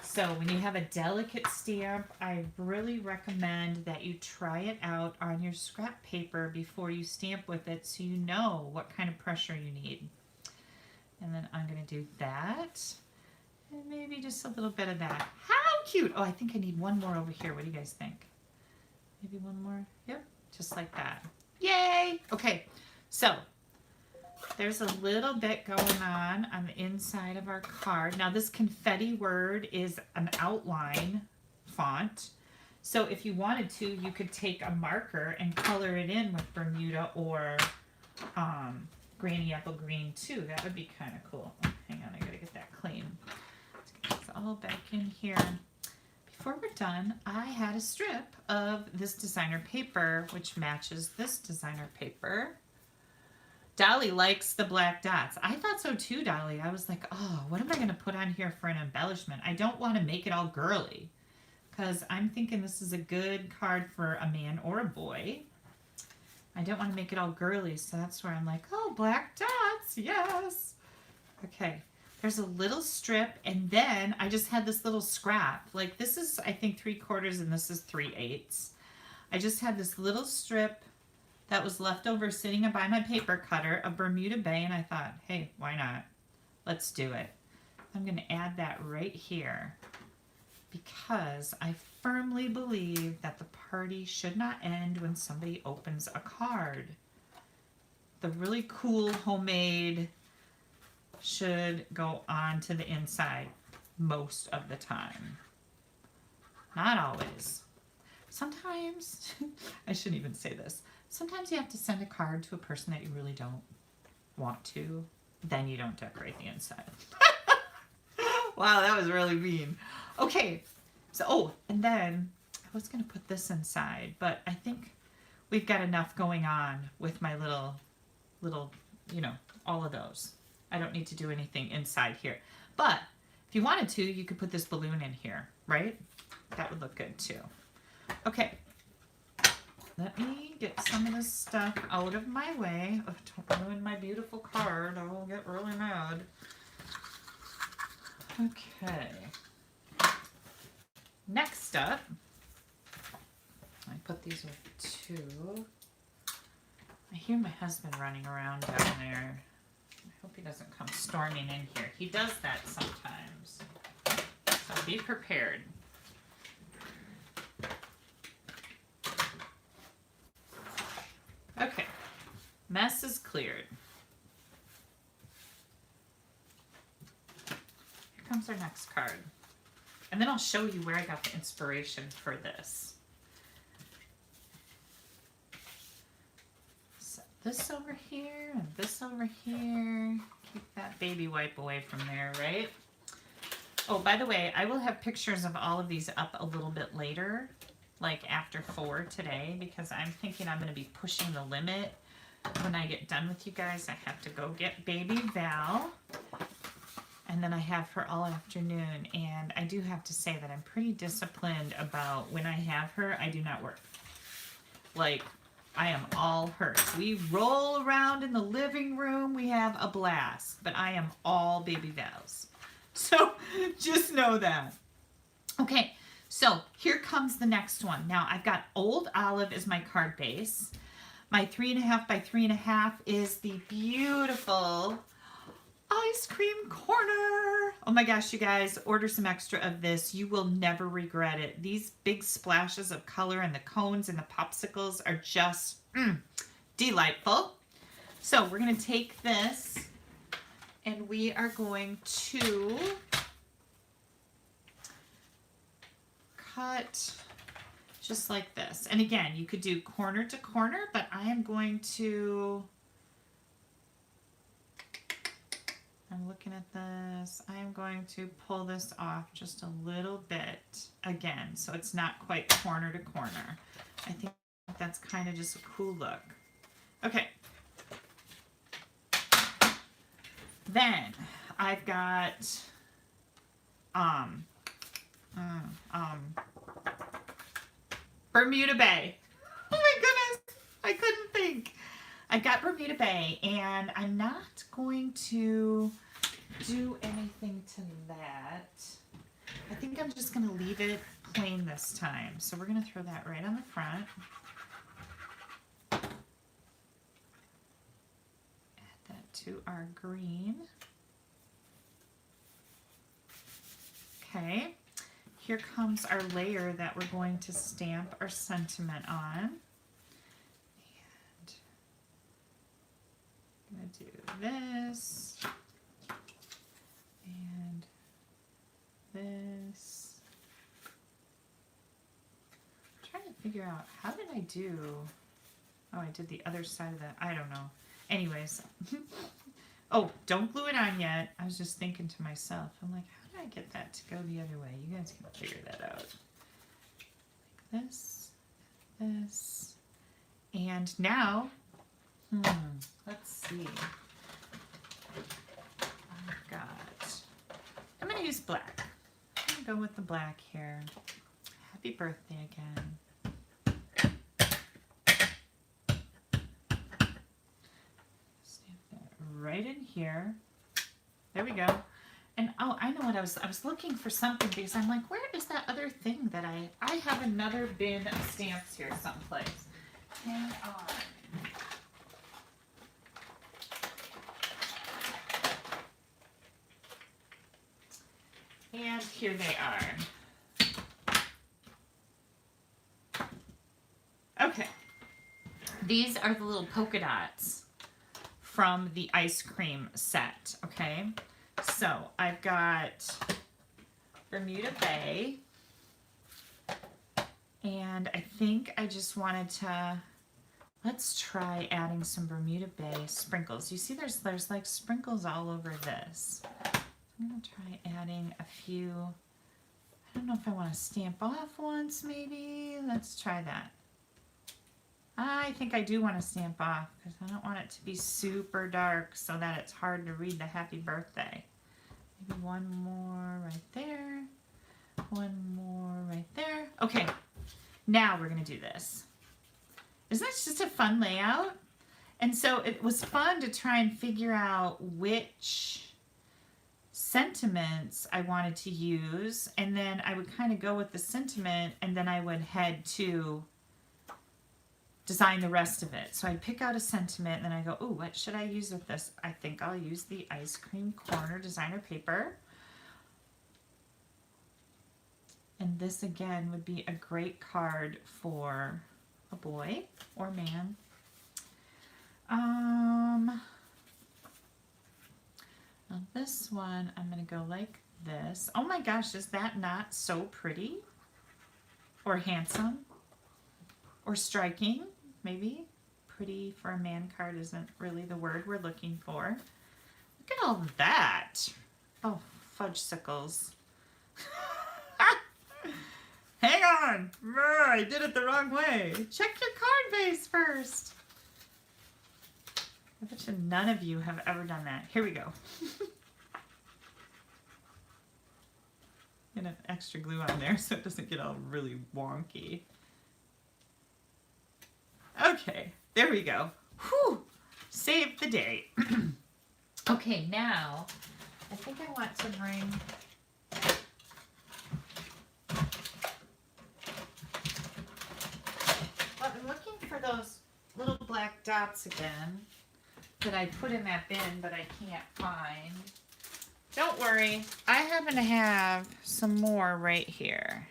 So when you have a delicate stamp, I really recommend that you try it out on your scrap paper before you stamp with it, so you know what kind of pressure you need. And then I'm going to do that. And maybe just a little bit of that. How cute! Oh, I think I need one more over here. What do you guys think? Maybe one more? Yep, just like that. Yay! Okay, so there's a little bit going on the inside of our card. Now this confetti word is an outline font. So if you wanted to, you could take a marker and color it in with Bermuda or Granny Apple Green too. That would be kind of cool. Oh, hang on, I gotta get that clean. Let's get this all back in here. Before we're done, I had a strip of this designer paper, which matches this designer paper. Dolly likes the black dots. I thought so too, Dolly. I was like, oh, what am I going to put on here for an embellishment? I don't want to make it all girly, because I'm thinking this is a good card for a man or a boy. I don't want to make it all girly, so that's where I'm like, oh, black dots, yes. Okay, there's a little strip, and then I just had this little scrap. Like, this is, I think, 3/4, and this is 3/8. I just had this little strip that was left over sitting by my paper cutter of Bermuda Bay, and I thought, hey, why not? Let's do it. I'm going to add that right here, because I firmly believe that the party should not end when somebody opens a card. The really cool homemade should go on to the inside most of the time. Not always. Sometimes, I shouldn't even say this, sometimes you have to send a card to a person that you really don't want to, then you don't decorate the inside. Wow, that was really mean. Okay, so, and then I was going to put this inside, but I think we've got enough going on with my little, you know, all of those. I don't need to do anything inside here. But if you wanted to, you could put this balloon in here, right? That would look good too. Okay, let me get some of this stuff out of my way. Oh, don't ruin my beautiful card. I will get really mad. Okay. Next up, I put these with 2. I hear my husband running around down there. I hope he doesn't come storming in here. He does that sometimes. So be prepared. Mess is cleared. Here comes our next card. And then I'll show you where I got the inspiration for this. Set this over here and this over here. Keep that baby wipe away from there, right? Oh, by the way, I will have pictures of all of these up a little bit later, like after 4 today, because I'm thinking I'm going to be pushing the limit. When I get done with you guys, I have to go get baby Val, and then I have her all afternoon. And I do have to say that I'm pretty disciplined about when I have her, I do not work. Like, I am all hers. We roll around in the living room, we have a blast, but I am all baby Val's. So just know that. Okay, so here comes the next one. Now I've got Old Olive as my card base. My 3.5 by 3.5 is the beautiful ice cream corner. Oh my gosh, you guys, order some extra of this. You will never regret it. These big splashes of color and the cones and the popsicles are just delightful. So we're gonna take this and we are going to cut just like this. And again, you could do corner to corner, but I am going to, I'm looking at this, I am going to pull this off just a little bit again, so it's not quite corner to corner. I think that's kind of just a cool look. Okay. Then I've got Bermuda Bay. Oh my goodness, I couldn't think. I got Bermuda Bay, and I'm not going to do anything to that. I think I'm just going to leave it plain this time. So we're going to throw that right on the front. Add that to our green. Okay, here comes our layer that we're going to stamp our sentiment on. And I'm going to do this and this. I'm trying to figure out, how did I do? Oh, I did the other side of that. I don't know. Anyways. Oh, don't glue it on yet. I was just thinking to myself, I'm like, how did I get that to go the other way? You guys can figure that out. Like this, this, and now, let's see. I've got, I'm going to use black. I'm going to go with the black here. Happy birthday again. Right in here. There we go. And oh, I know what I was looking for something, because I'm like, where is that other thing that I have another bin of stamps here someplace. Hang on. And here they are. Okay. These are the little polka dots from the ice cream set, okay? So I've got Bermuda Bay, and I think I just wanted to, let's try adding some Bermuda Bay sprinkles. You see there's like sprinkles all over this. I'm gonna try adding a few. I don't know if I want to stamp off once, maybe. Let's try that. I think I do want to stamp off, because I don't want it to be super dark so that it's hard to read the happy birthday. Maybe one more right there. One more right there. Okay, now we're going to do this. Isn't that just a fun layout? And so it was fun to try and figure out which sentiments I wanted to use, and then I would kind of go with the sentiment, and then I would head to design the rest of it. So I'd pick out a sentiment, and then I go, oh, what should I use with this? I think I'll use the ice cream corner designer paper. And this again would be a great card for a boy or man. this one, I'm going to go like this. Oh my gosh, is that not so pretty? Or handsome? Or striking, maybe? Pretty for a man card isn't really the word we're looking for. Look at all of that. Oh, fudge sickles. Hang on. I did it the wrong way. Check your card base first. I bet you none of you have ever done that. Here we go. Get an extra glue on there so it doesn't get all really wonky. Okay, there we go. Whew, saved the day. Okay, now I think I want to bring I'm looking for those little black dots again that I put in that bin, but I can't find. Don't worry, I happen to have some more right here.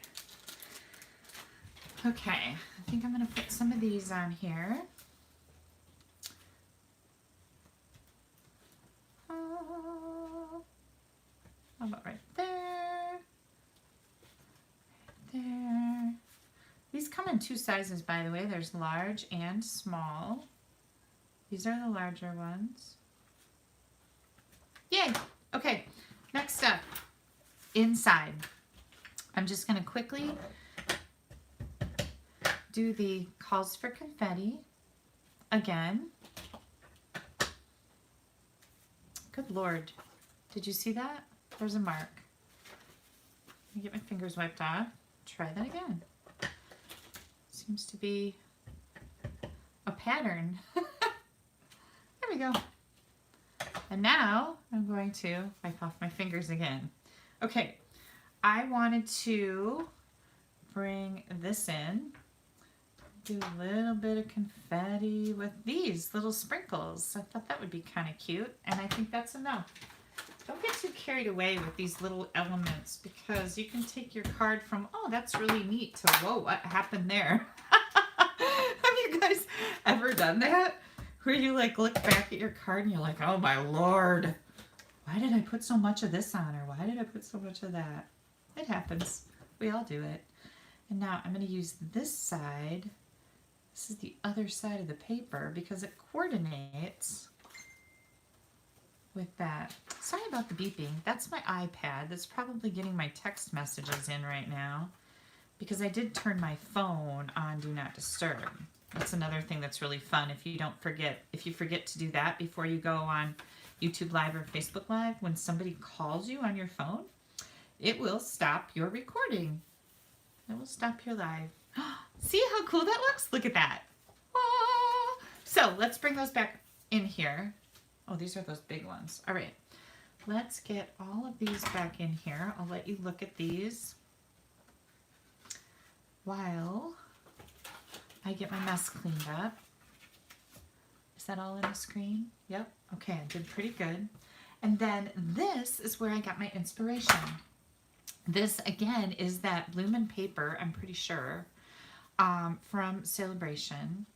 Okay, I think I'm going to put some of these on here. How about right there? Right there. These come in two sizes, by the way. There's large and small. These are the larger ones. Yay! Okay, next up, inside. I'm just going to quickly do the calls for confetti again. Good Lord. Did you see that? There's a mark. Let me get my fingers wiped off. Try that again. Seems to be a pattern. There we go. And now I'm going to wipe off my fingers again. Okay, I wanted to bring this in. Do a little bit of confetti with these little sprinkles. I thought that would be kind of cute, and I think that's enough. Don't get too carried away with these little elements because you can take your card from, oh, that's really neat, to, whoa, what happened there? Have you guys ever done that? Where you like look back at your card and you're like, oh my Lord, why did I put so much of this on, or why did I put so much of that? It happens. We all do it. And now I'm going to use this side. This is the other side of the paper because it coordinates with that. Sorry about the beeping. That's my iPad that's probably getting my text messages in right now because I did turn my phone on Do Not Disturb. That's another thing that's really fun. If you forget to do that before you go on YouTube Live or Facebook Live, when somebody calls you on your phone, it will stop your recording. It will stop your live. See how cool that looks? Look at that. Ah. So let's bring those back in here. Oh, these are those big ones. All right. Let's get all of these back in here. I'll let you look at these while I get my mess cleaned up. Is that all in the screen? Yep. Okay, I did pretty good. And then this is where I got my inspiration. This, again, is that Bloomin' paper, I'm pretty sure, from Celebration.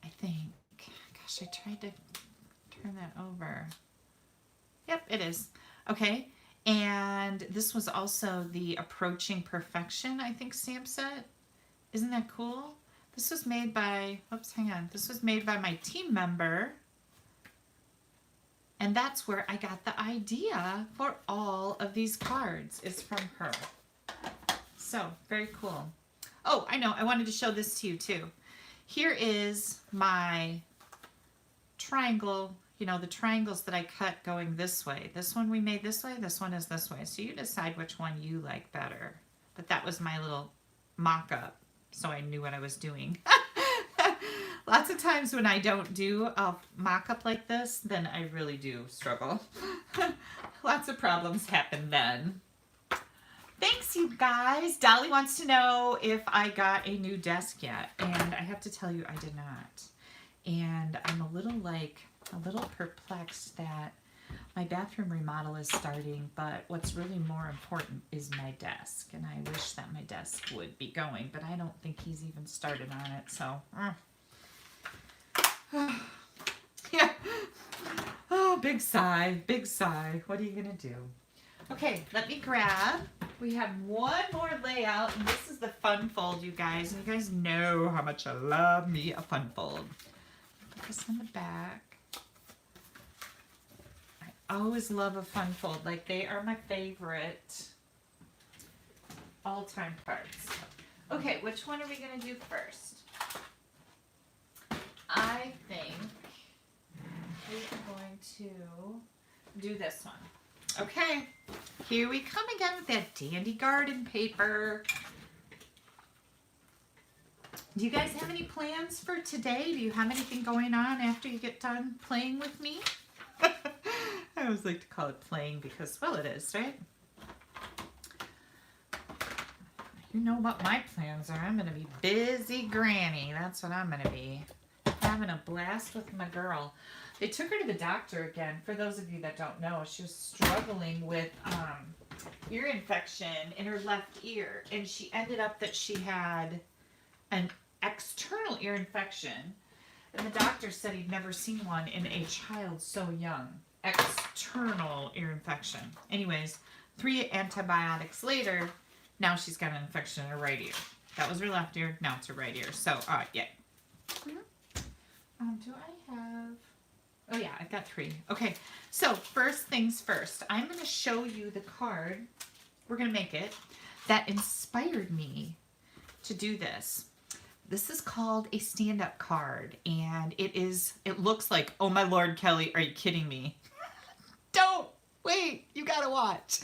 I think. Gosh, I tried to turn that over. Yep, it is. Okay, and this was also the Approaching Perfection, I think, stamp set. Isn't that cool? This was made by, oops, hang on. This was made by my team member. And that's where I got the idea for all of these cards, is from her. So, very cool. Oh, I know, I wanted to show this to you too. Here is my triangle, you know, the triangles that I cut going this way. This one we made this way, this one is this way. So you decide which one you like better. But that was my little mock-up, so I knew what I was doing. Lots of times when I don't do a mock-up like this, then I really do struggle. Lots of problems happen then. Thanks, you guys. Dolly wants to know if I got a new desk yet, and I have to tell you I did not. And I'm a little perplexed that my bathroom remodel is starting, but what's really more important is my desk, and I wish that my desk would be going, but I don't think he's even started on it, so... Yeah. Oh Oh, big sigh, big sigh. What are you gonna do? Okay, let me grab. We have one more layout, and this is the fun fold, you guys. And you guys know how much I love me a fun fold. Put this on the back. I always love a fun fold. Like, they are my favorite all-time cards. Okay, which one are we gonna do first? I think we are going to do this one. Okay, here we come again with that dandy garden paper. Do you guys have any plans for today? Do you have anything going on after you get done playing with me? I always like to call it playing because, well, it is, right? You know what my plans are. I'm going to be busy granny. That's what I'm going to be. Having a blast with my girl. They took her to the doctor again. For those of you that don't know, she was struggling with ear infection in her left ear. And she ended up that she had an external ear infection. And the doctor said he'd never seen one in a child so young. External ear infection. Anyways, 3 antibiotics later, now she's got an infection in her right ear. That was her left ear. Now it's her right ear. So, yeah. Do I have... Oh, yeah, I've got 3. Okay, so first things first. I'm going to show you the card. We're going to make it. That inspired me to do this. This is called a stand-up card. And it looks like, oh, my Lord, Kelly, are you kidding me? Don't. Wait, you got to watch.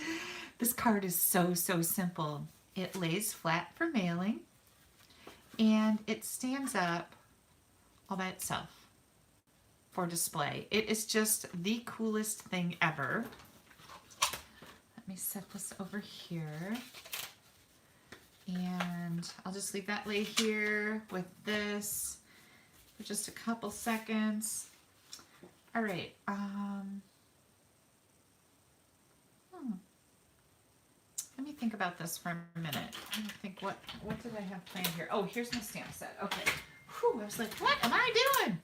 This card is so, so simple. It lays flat for mailing. And it stands up all by itself for display. It is just the coolest thing ever. Let me set this over here. And I'll just leave that lay here with this for just a couple seconds. All right. Let me think about this for a minute. Let me think, what did I have planned here? Oh, here's my stamp set. Okay. Whew, I was like, what am I doing?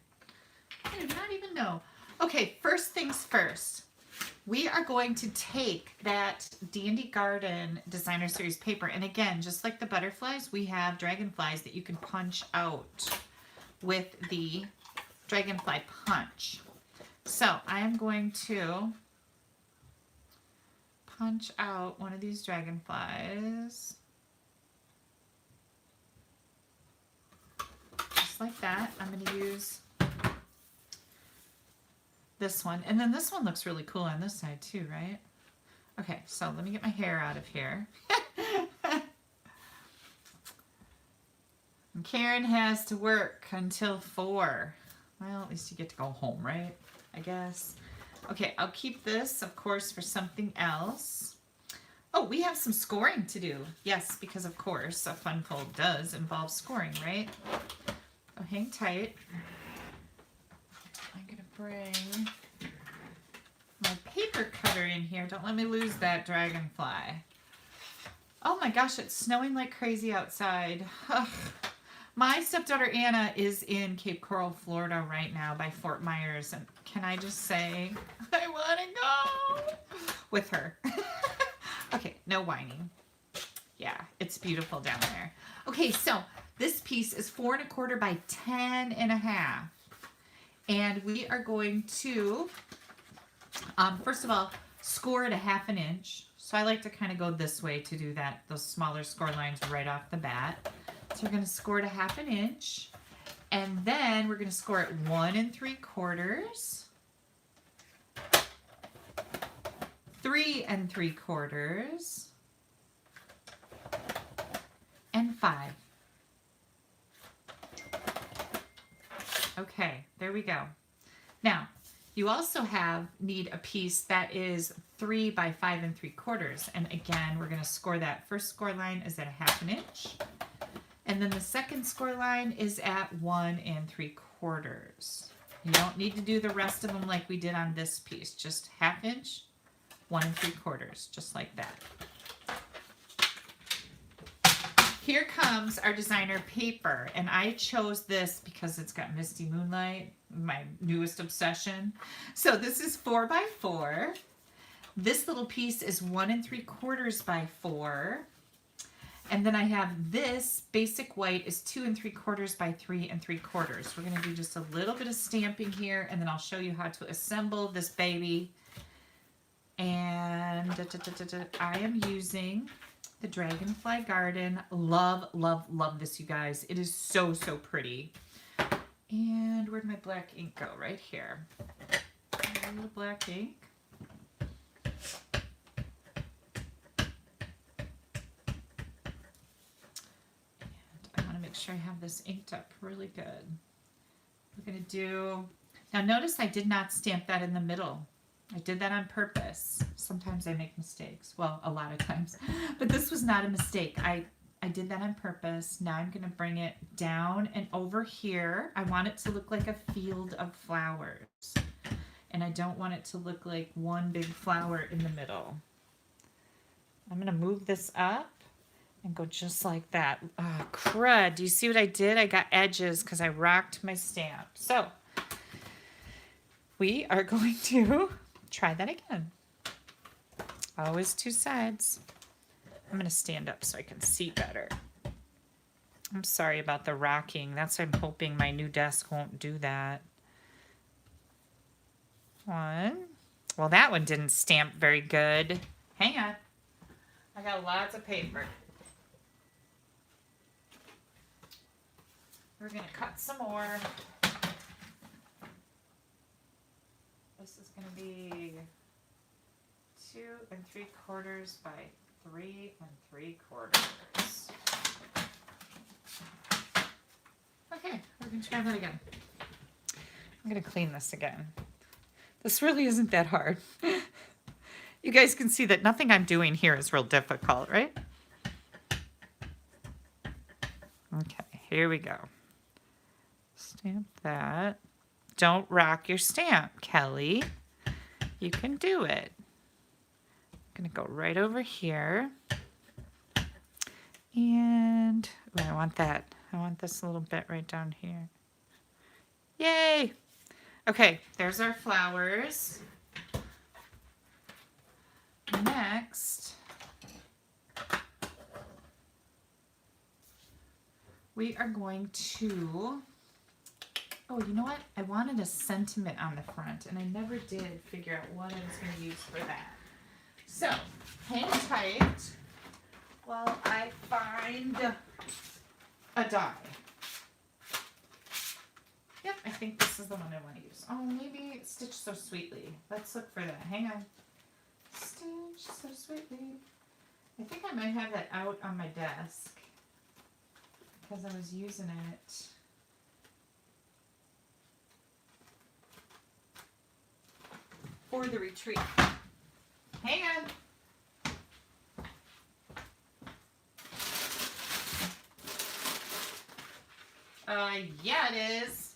I did not even know. Okay, first things first. We are going to take that Dandy Garden Designer Series paper. And again, just like the butterflies, we have dragonflies that you can punch out with the dragonfly punch. So I am going to punch out one of these dragonflies. Just like that. I'm going to use this one. And then this one looks really cool on this side too, right? Okay, so let me get my hair out of here. And Karen has to work until 4. Well, at least you get to go home, right? I guess. Okay, I'll keep this, of course, for something else. Oh, we have some scoring to do. Yes, because of course, a fun fold does involve scoring, right? Oh, hang tight. I'm going to bring my paper cutter in here. Don't let me lose that dragonfly. Oh my gosh, it's snowing like crazy outside. Ugh. My stepdaughter Anna is in Cape Coral, Florida right now by Fort Myers. And can I just say, I want to go with her. Okay, no whining. Yeah, it's beautiful down there. Okay, so this piece is 4 1/4 by 10 1/2. And we are going to, first of all, score it 1/2 inch. So I like to kind of go this way to do that, those smaller score lines right off the bat. So we're going to score it 1/2 inch. And then we're going to score it 1 3/4, 3 3/4, and 5. Okay, there we go. Now, you also need a piece that is 3 by 5 3/4. And again, we're going to score that. First score line is at 1/2 inch. And then the second score line is at 1 3/4. You don't need to do the rest of them like we did on this piece. Just 1/2 inch, 1 3/4, just like that. Here comes our designer paper, and I chose this because it's got Misty Moonlight. my newest obsession. So this is 4 by 4. This little piece is 1 3/4 by 4. And then I have this basic white is 2 3/4 by 3 3/4. We're going to do just a little bit of stamping here, and then I'll show you how to assemble this baby. And I am using the Dragonfly Garden. Love, love, love this, you guys. It is so, so pretty. And where'd my black ink go? Right here. A little black ink. Make sure I have this inked up really good. We're going to do, now notice I did not stamp that in the middle. I did that on purpose. Sometimes I make mistakes. Well, a lot of times. But this was not a mistake. I did that on purpose. Now I'm going to bring it down and over here. I want it to look like a field of flowers. And I don't want it to look like one big flower in the middle. I'm going to move this up and go just like that. Oh, crud. Do you see what I did? I got edges because I rocked my stamp. So we are going to try that again. Always 2 sides. I'm going to stand up so I can see better. I'm sorry about the rocking. That's why I'm hoping my new desk won't do that. 1. Well, that one didn't stamp very good. Hang on. I got lots of paper. We're going to cut some more. This is going to be 2 3/4 by 3 3/4. Okay, we're going to try that again. I'm going to clean this again. This really isn't that hard. You guys can see that nothing I'm doing here is real difficult, right? Okay, here we go. Stamp that. Don't rock your stamp, Kelly. You can do it. I'm going to go right over here. And oh, I want that. I want this little bit right down here. Yay! Okay, there's our flowers. Next, we are going to, oh, you know what? I wanted a sentiment on the front, and I never did figure out what I was going to use for that. So, hang tight while I find a die. Yep, I think this is the one I want to use. Oh, maybe Stitch So Sweetly. Let's look for that. Hang on. Stitch So Sweetly. I think I might have that out on my desk because I was using it. For the retreat. Hang on. Yeah, it is.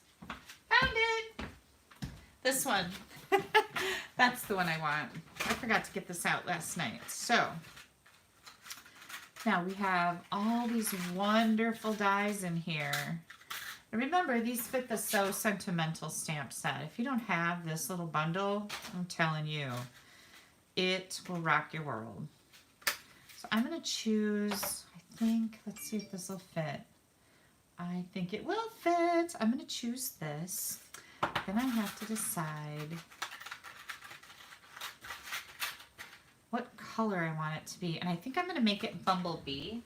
Found it. This one. That's the one I want. I forgot to get this out last night. So, now we have all these wonderful dies in here. And remember, these fit the So Sentimental stamp set. If you don't have this little bundle, I'm telling you, it will rock your world. So I'm going to choose, I think, let's see if this will fit. I think it will fit. I'm going to choose this. Then I have to decide what color I want it to be. And I think I'm going to make it Bumblebee.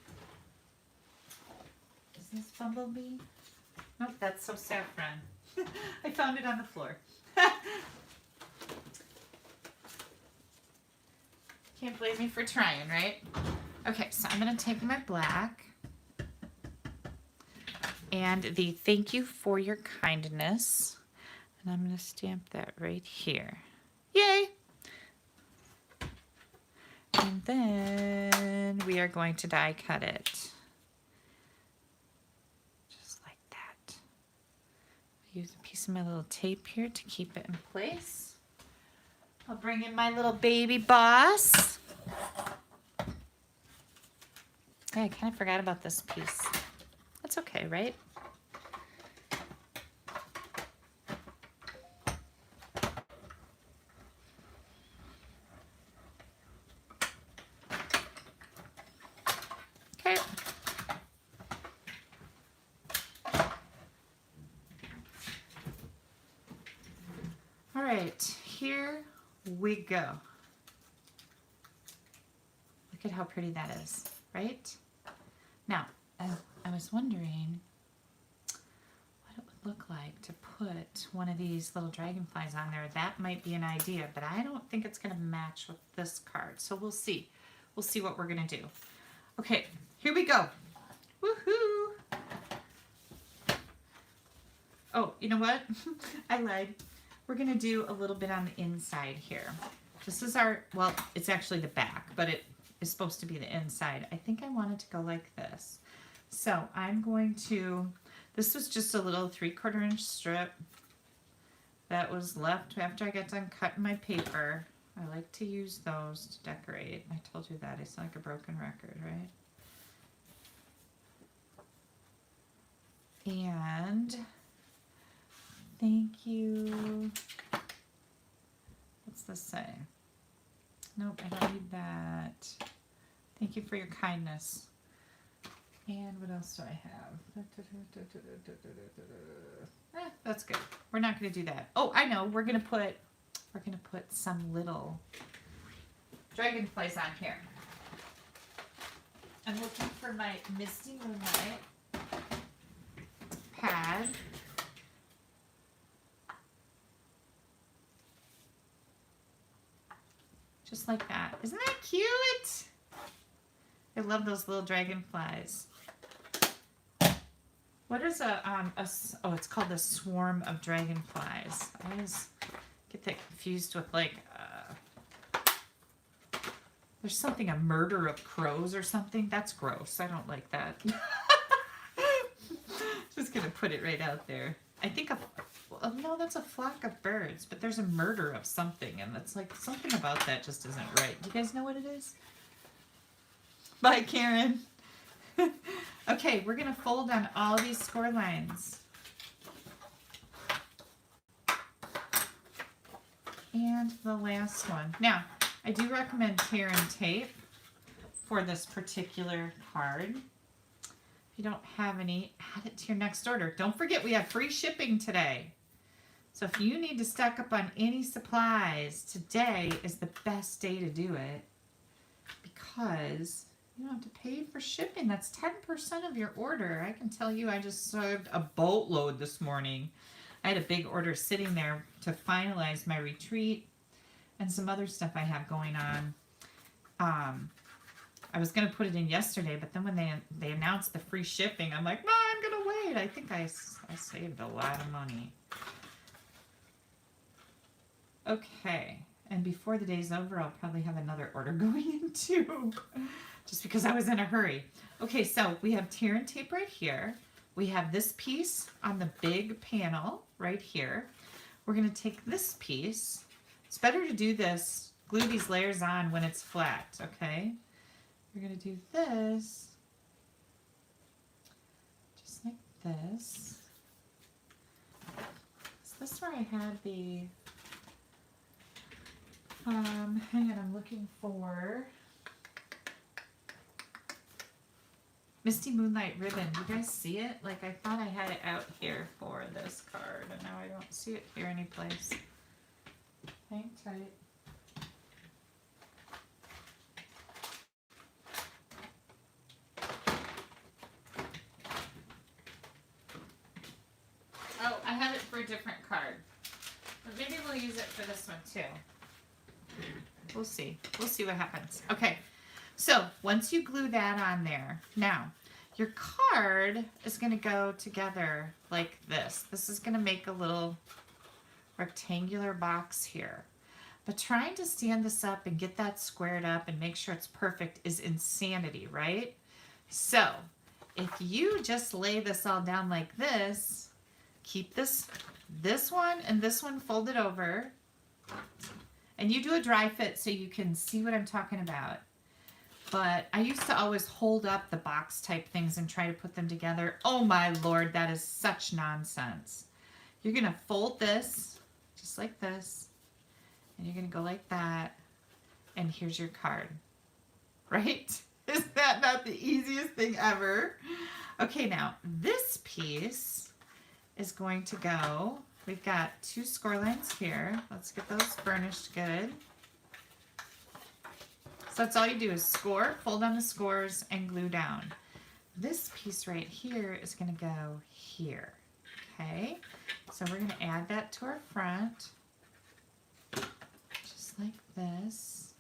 Is this Bumblebee? Nope, that's So Saffron. I found it on the floor. Can't blame me for trying, right? Okay, so I'm going to take my black and the Thank You for Your Kindness. And I'm going to stamp that right here. Yay! And then we are going to die cut it. Just like that. I'll use a piece of my little tape here to keep it in place. I'll bring in my little baby boss. Hey, I kind of forgot about this piece. That's okay, right? right, here we go. Look at how pretty that is, right? Now, I was wondering what it would look like to put one of these little dragonflies on there. That might be an idea, but I don't think it's going to match with this card. So we'll see. We'll see what we're going to do. Okay, here we go. Woohoo! Oh, you know what? I lied. We're going to do a little bit on the inside here. This is our, well, it's actually the back, but it is supposed to be the inside. I think I wanted to go like this. So I'm going to, this was just a little 3/4 inch strip that was left after I got done cutting my paper. I like to use those to decorate. I told you that. I sound like a broken record, right? And thank you. What's this say? Nope, I don't need that. Thank you for your kindness. And what else do I have? That's good. We're not going to do that. Oh, I know. We're going to put some little dragonflies on here. I'm looking for my Misty Moonlight pad. Just like that. Isn't that cute? I love those little dragonflies. What is oh, it's called a swarm of dragonflies. I always get that confused with like, there's something, a murder of crows or something. That's gross. I don't like that. Just gonna put it right out there. I think no, that's a flock of birds, but there's a murder of something, and it's like something about that just isn't right. Do you guys know what it is? Bye, Karen. Okay, we're gonna fold on all these score lines. And the last one. Now, I do recommend tear and tape for this particular card. If you don't have any, add it to your next order. Don't forget, we have free shipping today. So if you need to stock up on any supplies, today is the best day to do it because you don't have to pay for shipping. That's 10% of your order. I can tell you I just served a boatload this morning. I had a big order sitting there to finalize my retreat and some other stuff I have going on. I was going to put it in yesterday, but then when they announced the free shipping, I'm like, no, I'm going to wait. I think I saved a lot of money. Okay, and before the day's over, I'll probably have another order going in too, just because I was in a hurry. Okay, so we have tear and tape right here. We have this piece on the big panel right here. We're going to take this piece. It's better to do this, glue these layers on when it's flat, okay? We're going to do this, just like this. Is this where I had the, hang on, I'm looking for Misty Moonlight ribbon. Do you guys see it? Like, I thought I had it out here for this card, and now I don't see it here anyplace. Hang tight. Oh, I have it for a different card. But maybe we'll use it for this one too. We'll see. We'll see what happens. Okay. So once you glue that on there, now your card is going to go together like this. This is going to make a little rectangular box here. But trying to stand this up and get that squared up and make sure it's perfect is insanity, right? So if you just lay this all down like this, keep this one and this one folded over, and you do a dry fit so you can see what I'm talking about. But I used to always hold up the box type things and try to put them together. Oh my Lord, that is such nonsense. You're gonna fold this just like this, and you're gonna go like that, and here's your card, right? Is that not the easiest thing ever? Okay, now this piece is going to go we've got 2 score lines here. Let's get those burnished good. So that's all you do is score, fold on the scores, and glue down. This piece right here is going to go here. Okay, so we're going to add that to our front, just like this.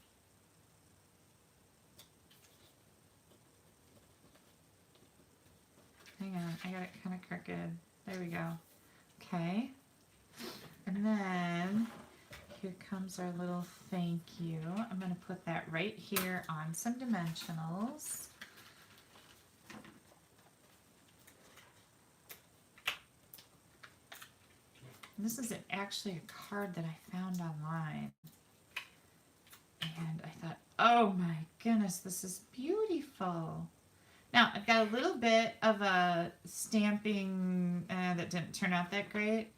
Hang on, I got it kind of crooked. There we go. Okay, and then here comes our little thank you. I'm going to put that right here on some dimensionals. And this is actually a card that I found online. And I thought, oh my goodness, this is beautiful. Now, I've got a little bit of a stamping that didn't turn out that great.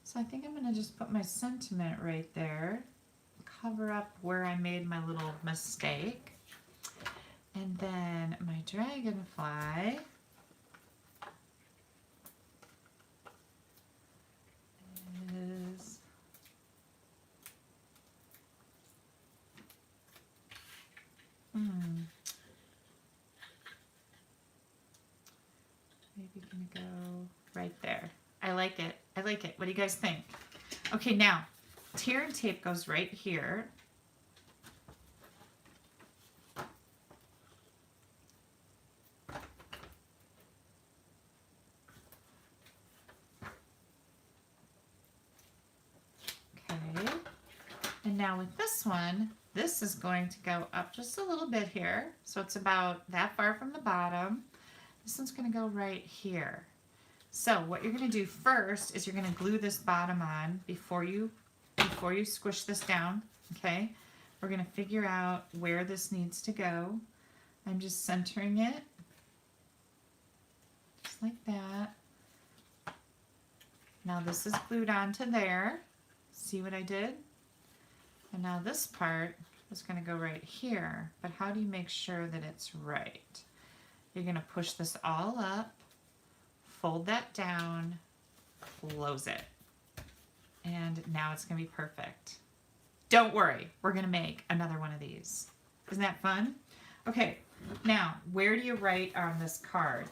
So I think I'm going to just put my sentiment right there. Cover up where I made my little mistake. And then my dragonfly. Is maybe gonna go right there. I like it. I like it. What do you guys think? Okay, now tear and tape goes right here. Okay. And now with this one, this is going to go up just a little bit here. So it's about that far from the bottom. This one's going to go right here. So what you're going to do first is you're going to glue this bottom on before you squish this down, okay? We're going to figure out where this needs to go. I'm just centering it, just like that. Now this is glued onto there. See what I did? And now this part is going to go right here, but how do you make sure that it's right? You're going to push this all up, fold that down, close it. And now it's going to be perfect. Don't worry, we're going to make another one of these. Isn't that fun? Okay, now, where do you write on this card?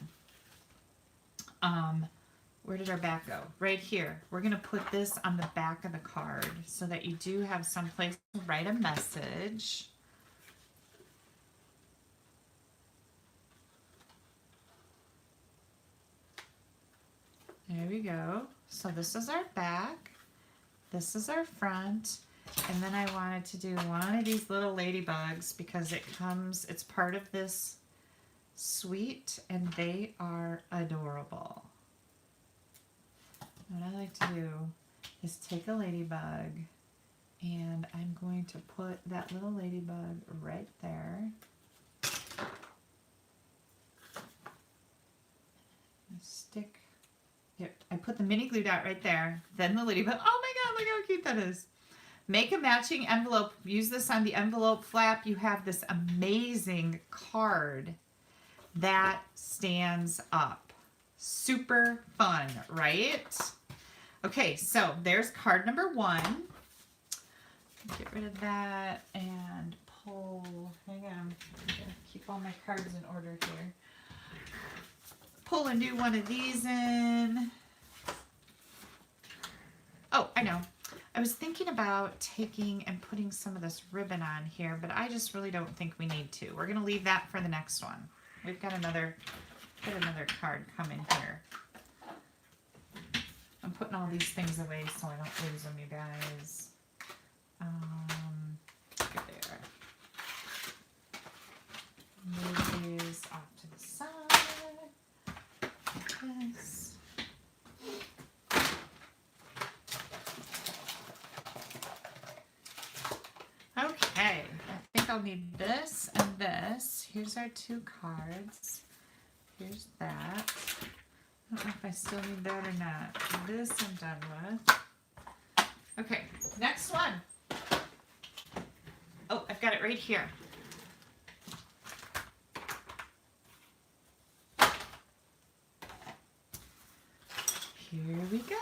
Where did our back go? Right here. We're going to put this on the back of the card so that you do have some place to write a message. There we go. So this is our back. This is our front. And then I wanted to do one of these little ladybugs because it's part of this suite and they are adorable. What I like to do is take a ladybug and I'm going to put that little ladybug right there. Stick. Yep, I put the mini glue dot right there, then the ladybug. Oh my god, look how cute that is. Make a matching envelope. Use this on the envelope flap. You have this amazing card that stands up. Super fun, right? Okay, so there's card number 1. Get rid of that and pull. Hang on. I'm gonna keep all my cards in order here. Pull a new one of these in. Oh, I know. I was thinking about taking and putting some of this ribbon on here, but I just really don't think we need to. We're going to leave that for the next one. We've got another card coming here. I'm putting all these things away so I don't lose them, you guys. There. Move these off to the side. Like this. Okay, I think I'll need this and this. Here's our 2 cards. Here's that. I don't know if I still need that or not. This I'm done with. Okay, next one. Oh, I've got it right here. Here we go.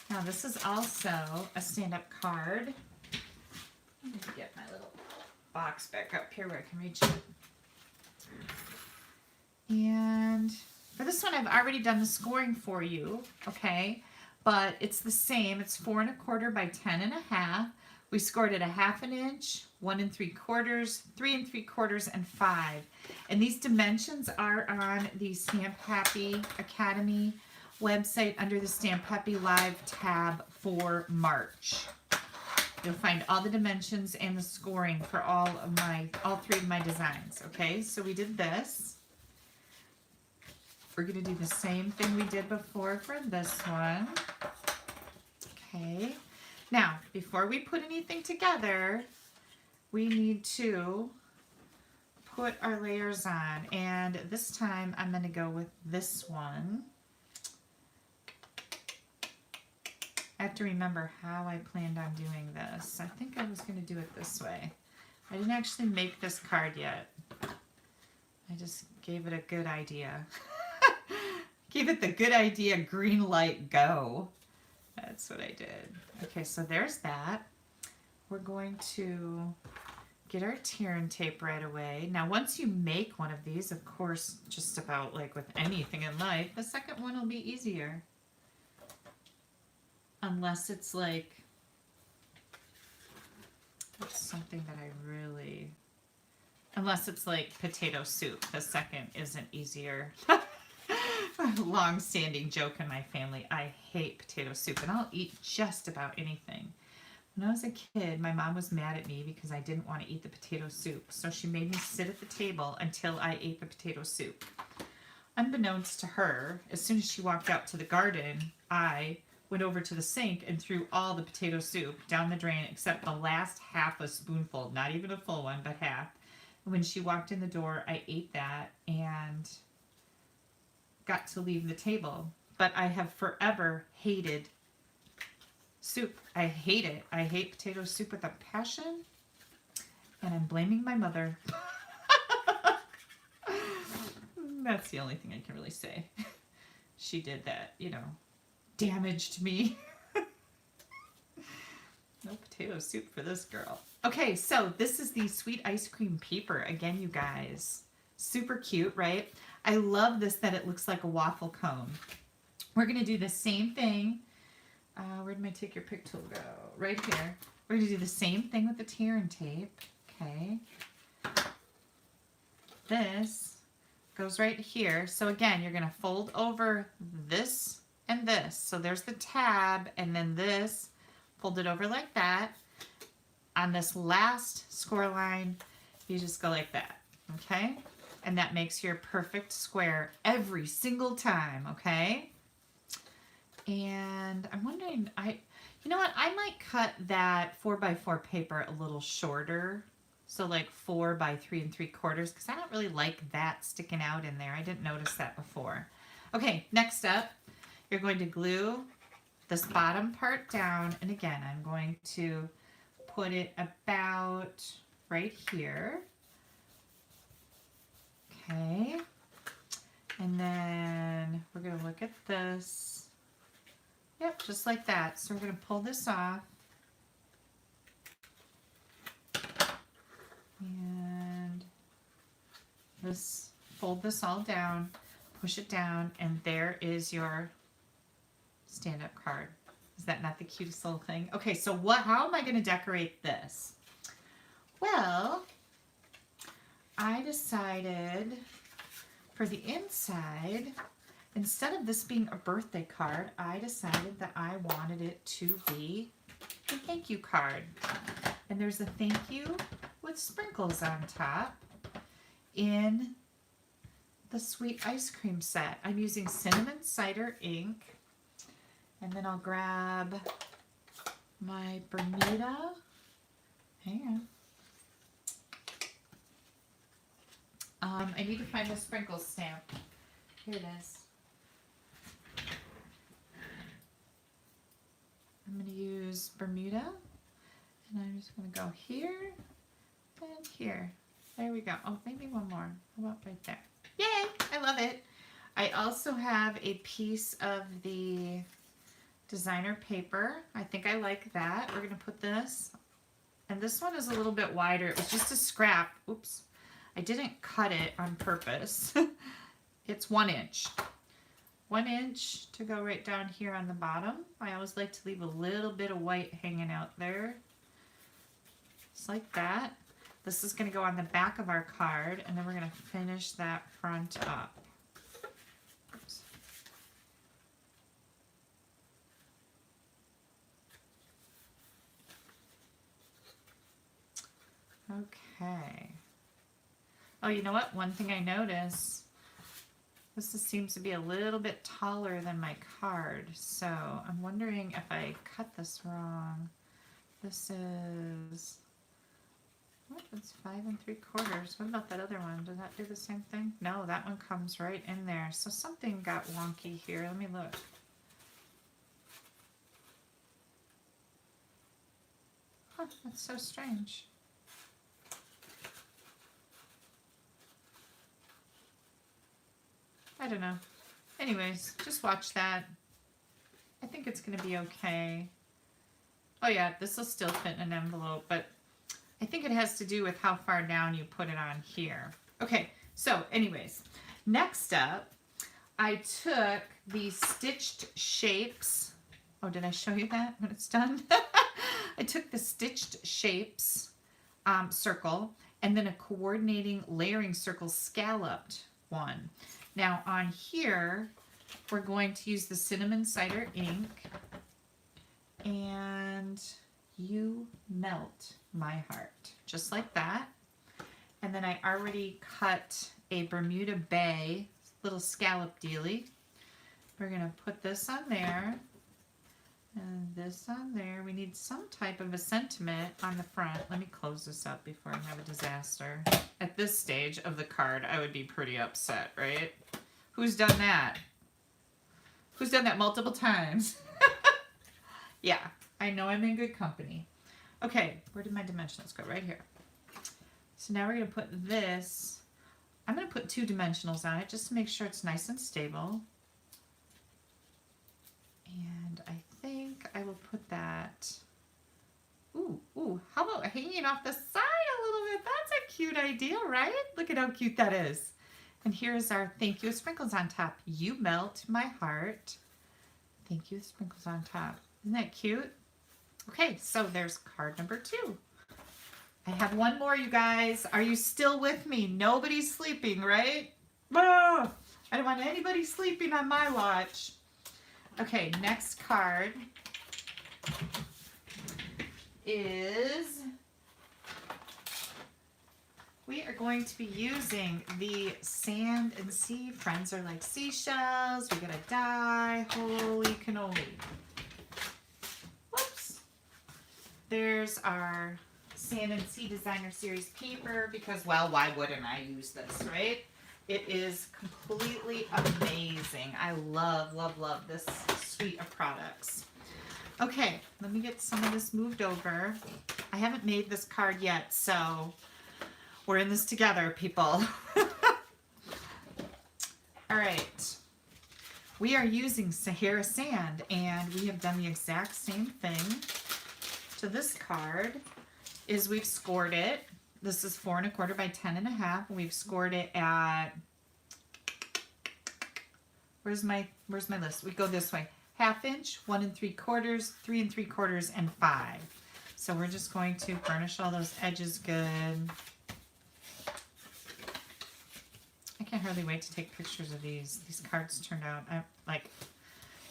Now this is also a stand-up card. Let me get my little box back up here where I can reach it. And for this one, I've already done the scoring for you, okay? But it's the same. It's 4 1/4 by 10 1/2. We scored it 1/2 inch, 1 3/4, 3 3/4, and 5. And these dimensions are on the Stamp Happy Academy website under the Stamp Happy Live tab for March. You'll find all the dimensions and the scoring for all 3 of my designs. Okay, so we did this. We're going to do the same thing we did before for this one. Okay. Now, before we put anything together, we need to put our layers on. And this time I'm going to go with this one. I have to remember how I planned on doing this. I think I was going to do it this way. I didn't actually make this card yet. I just gave it a good idea. Give it the good idea, green light, go. That's what I did. Okay, so there's that. We're going to get our tear and tape right away. Now, once you make one of these, of course, just about like with anything in life, the second one will be easier. Unless it's like, that's something that I really, unless it's like potato soup, the second isn't easier. A long-standing joke in my family. I hate potato soup, and I'll eat just about anything. When I was a kid, my mom was mad at me because I didn't want to eat the potato soup, so she made me sit at the table until I ate the potato soup. Unbeknownst to her, as soon as she walked out to the garden, I went over to the sink and threw all the potato soup down the drain except the last half a spoonful, not even a full one, but half. And when she walked in the door, I ate that and got to leave the table. But I have forever hated soup. I hate it. I hate potato soup with a passion, and I'm blaming my mother. That's the only thing I can really say. She did that, you know, damaged me. No potato soup for this girl. Okay, so this is the sweet ice cream paper. Again, you guys, super cute, right? I love this, that it looks like a waffle cone. We're going to do the same thing. Where did my take your pick tool go? Right here. We're going to do the same thing with the tear and tape. Okay. This goes right here. So again, you're going to fold over this and this. So there's the tab, and then this, fold it over like that. On this last score line, you just go like that. Okay? And that makes your perfect square every single time, okay? And I'm wondering, you know what? I might cut that 4x4 paper a little shorter. So like 4 by 3 3/4, because I don't really like that sticking out in there. I didn't notice that before. Okay, next up, you're going to glue this bottom part down. And again, I'm going to put it about right here. Okay, and then we're going to look at this. Yep, just like that. So we're going to pull this off. And this, fold this all down, push it down, and there is your stand-up card. Is that not the cutest little thing? Okay, so how am I going to decorate this? Well, I decided for the inside, instead of this being a birthday card, I decided that I wanted it to be a thank you card. And there's a thank you with sprinkles on top in the sweet ice cream set. I'm using cinnamon cider ink. And then I'll grab my Bermuda. Hang on. I need to find the sprinkles stamp. Here it is. I'm going to use Bermuda. And I'm just going to go here and here. There we go. Oh, maybe one more. How about right there? Yay! I love it. I also have a piece of the designer paper. I think I like that. We're going to put this, and this one is a little bit wider. It was just a scrap. Oops. I didn't cut it on purpose. It's 1 inch. 1 inch to go right down here on the bottom. I always like to leave a little bit of white hanging out there. Just like that. This is going to go on the back of our card, and then we're going to finish that front up. Oops. Okay. Oh, you know what? One thing I noticed, this seems to be a little bit taller than my card, so I'm wondering if I cut this wrong. This is, what? It's 5 3/4. What about that other one? Does that do the same thing? No, that one comes right in there. So something got wonky here. Let me look. Huh, that's so strange. I don't know. Anyways, just watch that. I think it's going to be okay. Oh yeah, this will still fit in an envelope, but I think it has to do with how far down you put it on here. Okay, so anyways, next up, I took these stitched shapes. Oh, did I show you that when it's done? I took the stitched shapes circle and then a coordinating layering circle scalloped one. Now on here, we're going to use the cinnamon cider ink, and you melt my heart, just like that. And then I already cut a Bermuda Bay little scallop dealie. We're gonna put this on there and this on there. We need some type of a sentiment on the front. Let me close this up before I have a disaster. At this stage of the card, I would be pretty upset, right? Who's done that? Who's done that multiple times? Yeah, I know I'm in good company. Okay, where did my dimensionals go? Right here. So now we're going to put this. I'm going to put 2 dimensionals on it just to make sure it's nice and stable. And I think I will put that. Ooh, how about hanging off the side a little bit? That's a cute idea, right? Look at how cute that is. And here's our thank you with sprinkles on top. You melt my heart. Thank you with sprinkles on top. Isn't that cute? Okay, so there's card number 2. I have one more, you guys. Are you still with me? Nobody's sleeping, right? Ah, I don't want anybody sleeping on my watch. Okay, next card is, we are going to be using the Sand and Sea. Friends are like seashells. We gotta die. Holy cannoli. Whoops. There's our Sand and Sea Designer Series paper because, well, why wouldn't I use this, right? It is completely amazing. I love, love, love this suite of products. Okay, let me get some of this moved over. I haven't made this card yet, so we're in this together, people. All right. We are using Sahara sand, and we have done the exact same thing to this card. Is we've scored it. This is 4 1/4 by 10 1/2. We've scored it at, where's my list? We go this way. 1/2 inch, 1 3/4, 3 3/4, and 5. So we're just going to burnish all those edges good. I can hardly wait to take pictures of these. These cards turned out,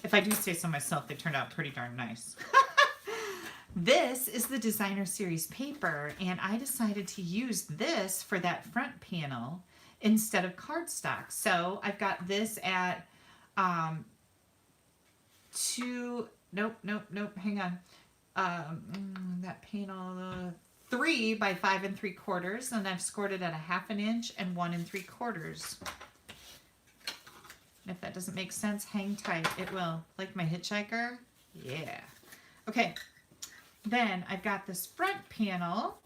if I do say so myself, they turned out pretty darn nice. This is the Designer Series paper, and I decided to use this for that front panel instead of cardstock. So I've got this at hang on. That panel, 3 by 5 3/4, and I've scored it at 1/2 inch and 1 3/4. If that doesn't make sense, hang tight. It will. Like my hitchhiker? Yeah. Okay. Then I've got this front panel,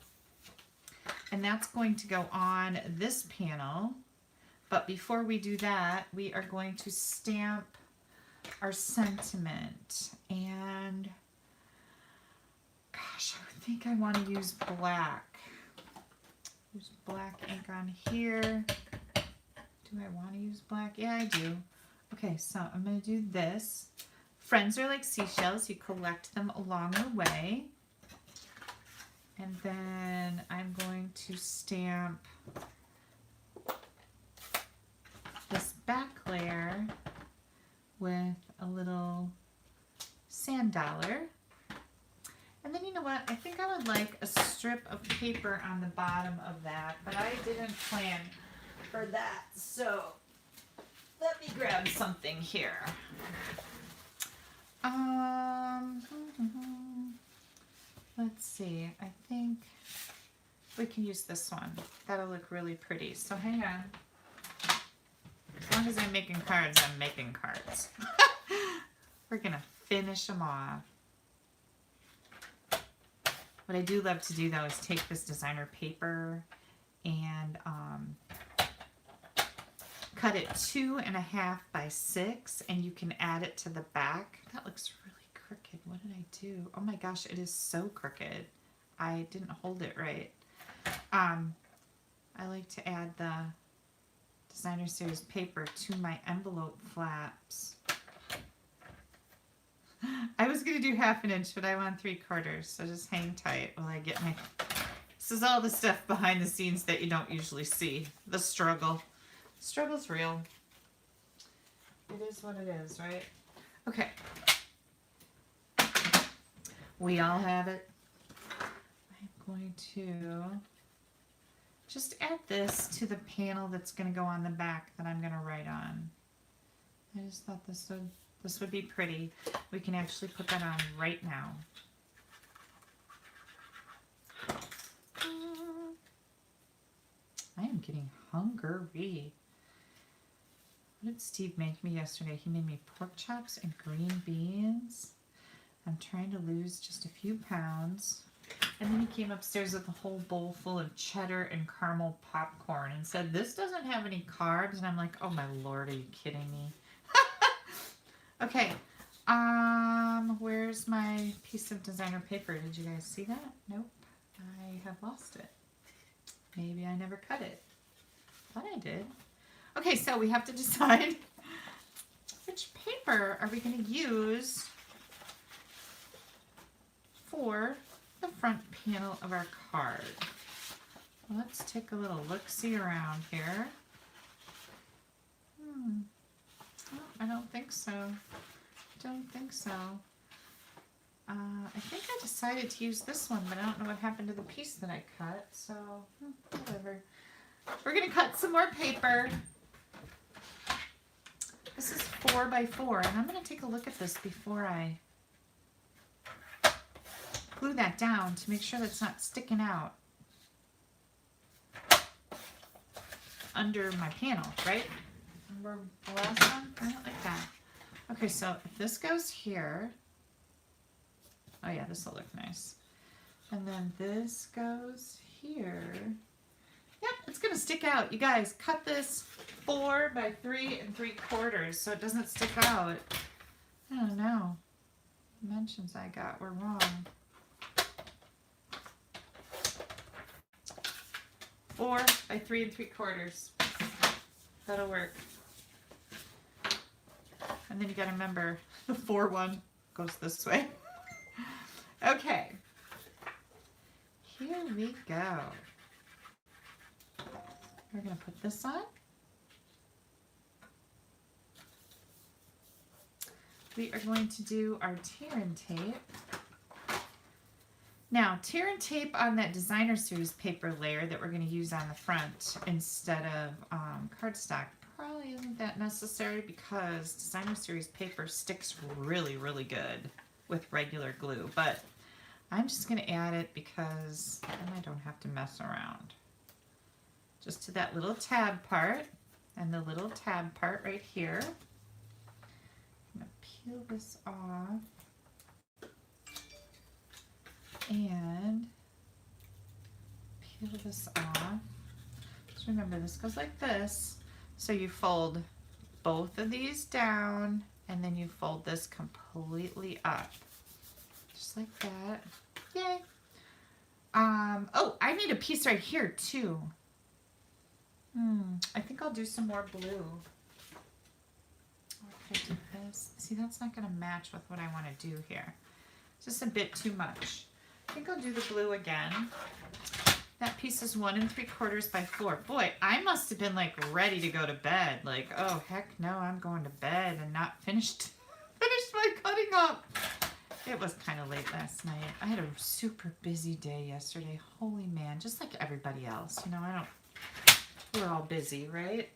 and that's going to go on this panel. But before we do that, we are going to stamp our sentiment. And gosh, I think I want to use black. Use black ink on here. Do I want to use black? Yeah, I do. Okay, so I'm going to do this. Friends are like seashells. You collect them along the way. And then I'm going to stamp this back layer with a little sand dollar. And then you know what? I think I would like a strip of paper on the bottom of that, but I didn't plan for that. So let me grab something here. Let's see. I think we can use this one. That'll look really pretty. So hang on. As long as I'm making cards, I'm making cards. We're gonna finish them off. What I do love to do though is take this designer paper and cut it 2.5 by 6, and you can add it to the back. That looks really crooked. What did I do? Oh my gosh, it is so crooked. I didn't hold it right. I like to add the designer series paper to my envelope flaps. I was going to do 1/2 inch, but I want 3/4, so just hang tight while I get my... This is all the stuff behind the scenes that you don't usually see. The struggle. Struggle's real. It is what it is, right? Okay. We all have it. I'm going to just add this to the panel that's going to go on the back that I'm going to write on. I just thought this would be pretty. We can actually put that on right now. I am getting hungry. What did Steve make me yesterday? He made me pork chops and green beans. I'm trying to lose just a few pounds. And then he came upstairs with a whole bowl full of cheddar and caramel popcorn and said, "This doesn't have any carbs." And I'm like, oh my Lord, are you kidding me? Okay, where's my piece of designer paper? Did you guys see that? Nope, I have lost it. Maybe I never cut it. Thought I did. Okay, so we have to decide which paper are we going to use for the front panel of our card. Let's take a little look-see around here. Oh, I don't think so. Don't think so. I think I decided to use this one, but I don't know what happened to the piece that I cut, so whatever. We're going to cut some more paper. This is 4 by 4, and I'm going to take a look at this before I glue that down to make sure that's not sticking out under my panel, right? Remember the last one? I don't like that. Okay, so if this goes here, oh yeah, this will look nice. And then this goes here. Yep, it's gonna stick out. You guys, cut this 4 by 3 3/4 so it doesn't stick out. I don't know. The dimensions I got were wrong. 4 by 3 3/4. That'll work. And then you gotta remember the 4 one goes this way. Okay. Here we go. We're gonna put this on. We are going to do our tear and tape. Now, tear and tape on that designer series paper layer that we're going to use on the front instead of cardstock probably isn't that necessary because designer series paper sticks really, really good with regular glue. But I'm just going to add it because then I don't have to mess around. Just to that little tab part and the little tab part right here. I'm going to peel this off. And peel this off. Just remember, this goes like this. So you fold both of these down and then you fold this completely up. Just like that. Yay. Oh, I need a piece right here too. I think I'll do some more blue. Or could I do this? See, that's not going to match with what I want to do here. Just a bit too much. I think I'll do the blue again. That piece is 1 3/4 by 4. Boy, I must have been like ready to go to bed. Like, oh heck no, I'm going to bed and not finished my cutting up. It was kind of late last night. I had a super busy day yesterday. Holy man, just like everybody else. You know, we're all busy, right?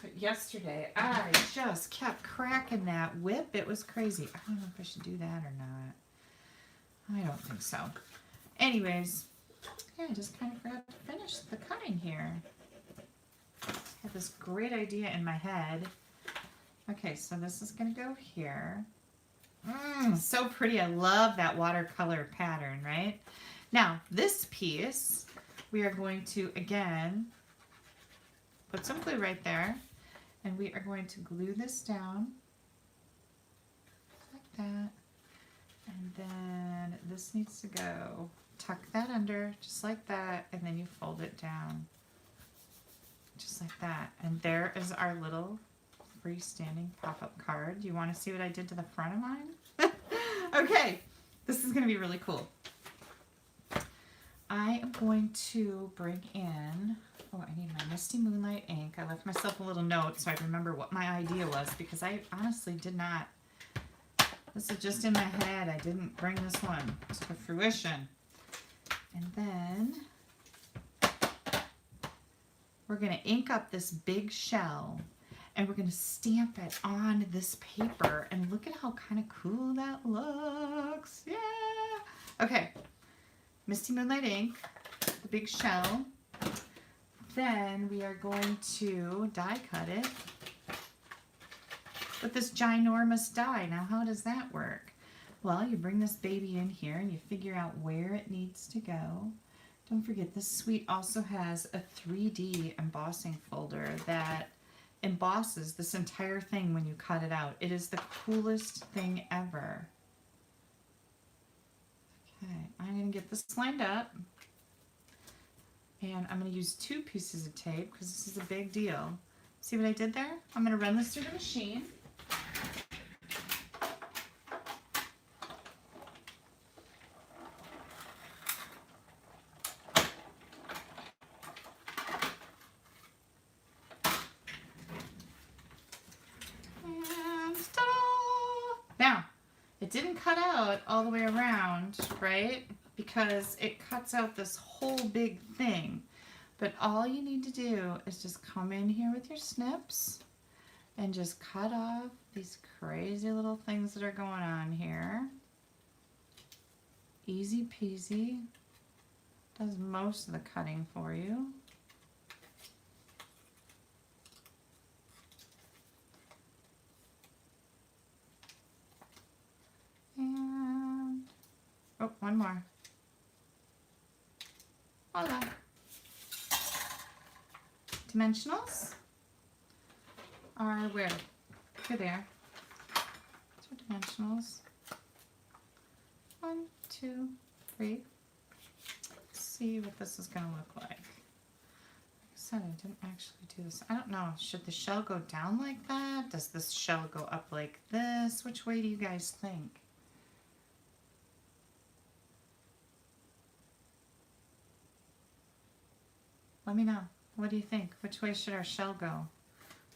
But yesterday, I just kept cracking that whip. It was crazy. I don't know if I should do that or not. I don't think so. Anyways, yeah, I just kind of forgot to finish the cutting here. I had this great idea in my head. Okay, so this is going to go here. So pretty. I love that watercolor pattern, right? Now, this piece, we are going to, again, put some glue right there, and we are going to glue this down like that. And then this needs to go, tuck that under just like that, and then you fold it down just like that. And there is our little freestanding pop-up card. You want to see what I did to the front of mine? Okay, this is going to be really cool. I am going to bring in, oh, I need my Misty Moonlight ink. I left myself a little note so I remember what my idea was, because I honestly did not, this is just in my head. I didn't bring this one to fruition. And then we're going to ink up this big shell, and we're going to stamp it on this paper, and look at how kind of cool that looks. Yeah. Okay. Misty Moonlight ink, the big shell. Then we are going to die cut it with this ginormous die. Now, how does that work? Well, you bring this baby in here and you figure out where it needs to go. Don't forget, this suite also has a 3D embossing folder that embosses this entire thing when you cut it out. It is the coolest thing ever. Okay, I'm going to get this lined up, and I'm going to use 2 pieces of tape because this is a big deal. See what I did there? I'm going to run this through the machine. And ta-da! Now, it didn't cut out all the way around, right? Because it cuts out this whole big thing. But all you need to do is just come in here with your snips and just cut off these crazy little things that are going on here. Easy peasy. Does most of the cutting for you. And, oh, one more. Voila. Dimensionals are where? They're there. So dimensionals. 1, 2, 3. Let's see what this is going to look like. Like I said, I didn't actually do this. I don't know. Should the shell go down like that? Does this shell go up like this? Which way do you guys think? Let me know. What do you think? Which way should our shell go?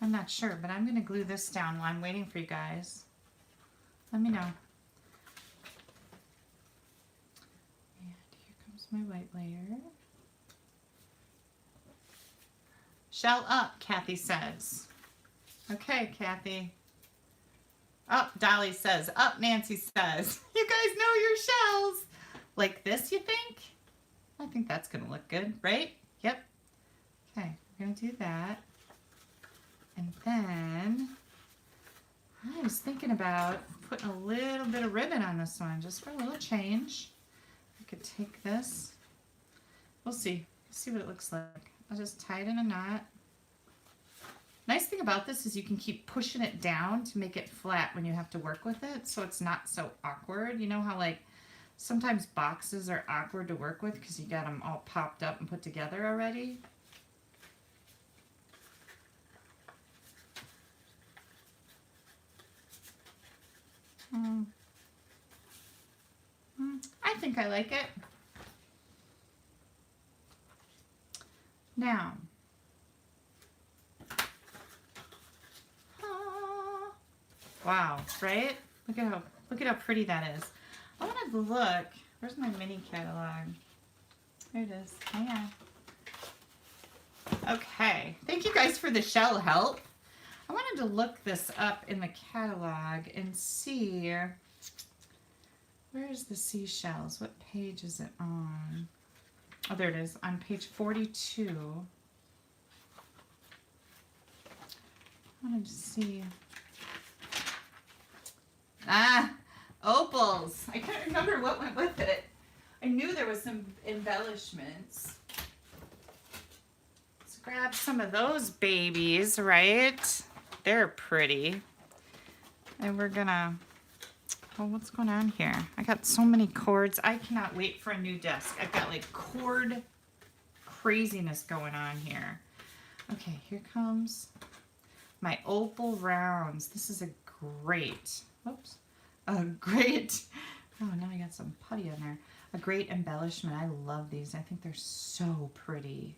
I'm not sure, but I'm going to glue this down while I'm waiting for you guys. Let me know. And here comes my white layer. Shell up, Kathy says. Okay, Kathy. Up, Dolly says. Up, Nancy says. You guys know your shells. Like this, you think? I think that's going to look good, right? Yep. Okay, we're going to do that. And then I was thinking about putting a little bit of ribbon on this one, just for a little change. I could take this. We'll see. See what it looks like. I'll just tie it in a knot. Nice thing about this is you can keep pushing it down to make it flat when you have to work with it, so it's not so awkward. You know how like sometimes boxes are awkward to work with because you got them all popped up and put together already? I think I like it. Now, wow, right? Look at how pretty that is. I want to look. Where's my mini catalog? There it is. Hang on. Okay. Thank you guys for the shell help. I wanted to look this up in the catalog and see where's the seashells. What page is it on? Oh, there it is. On page 42. I wanted to see. Opals. I can't remember what went with it. I knew there was some embellishments. Let's grab some of those babies, right? They're pretty. And we're gonna, oh, what's going on here? I got so many cords. I cannot wait for a new desk. I've got like cord craziness going on here. Okay, here comes my opal rounds. This is a great, whoops, a great, oh, now I got some putty on there. A great embellishment. I love these. I think they're so pretty.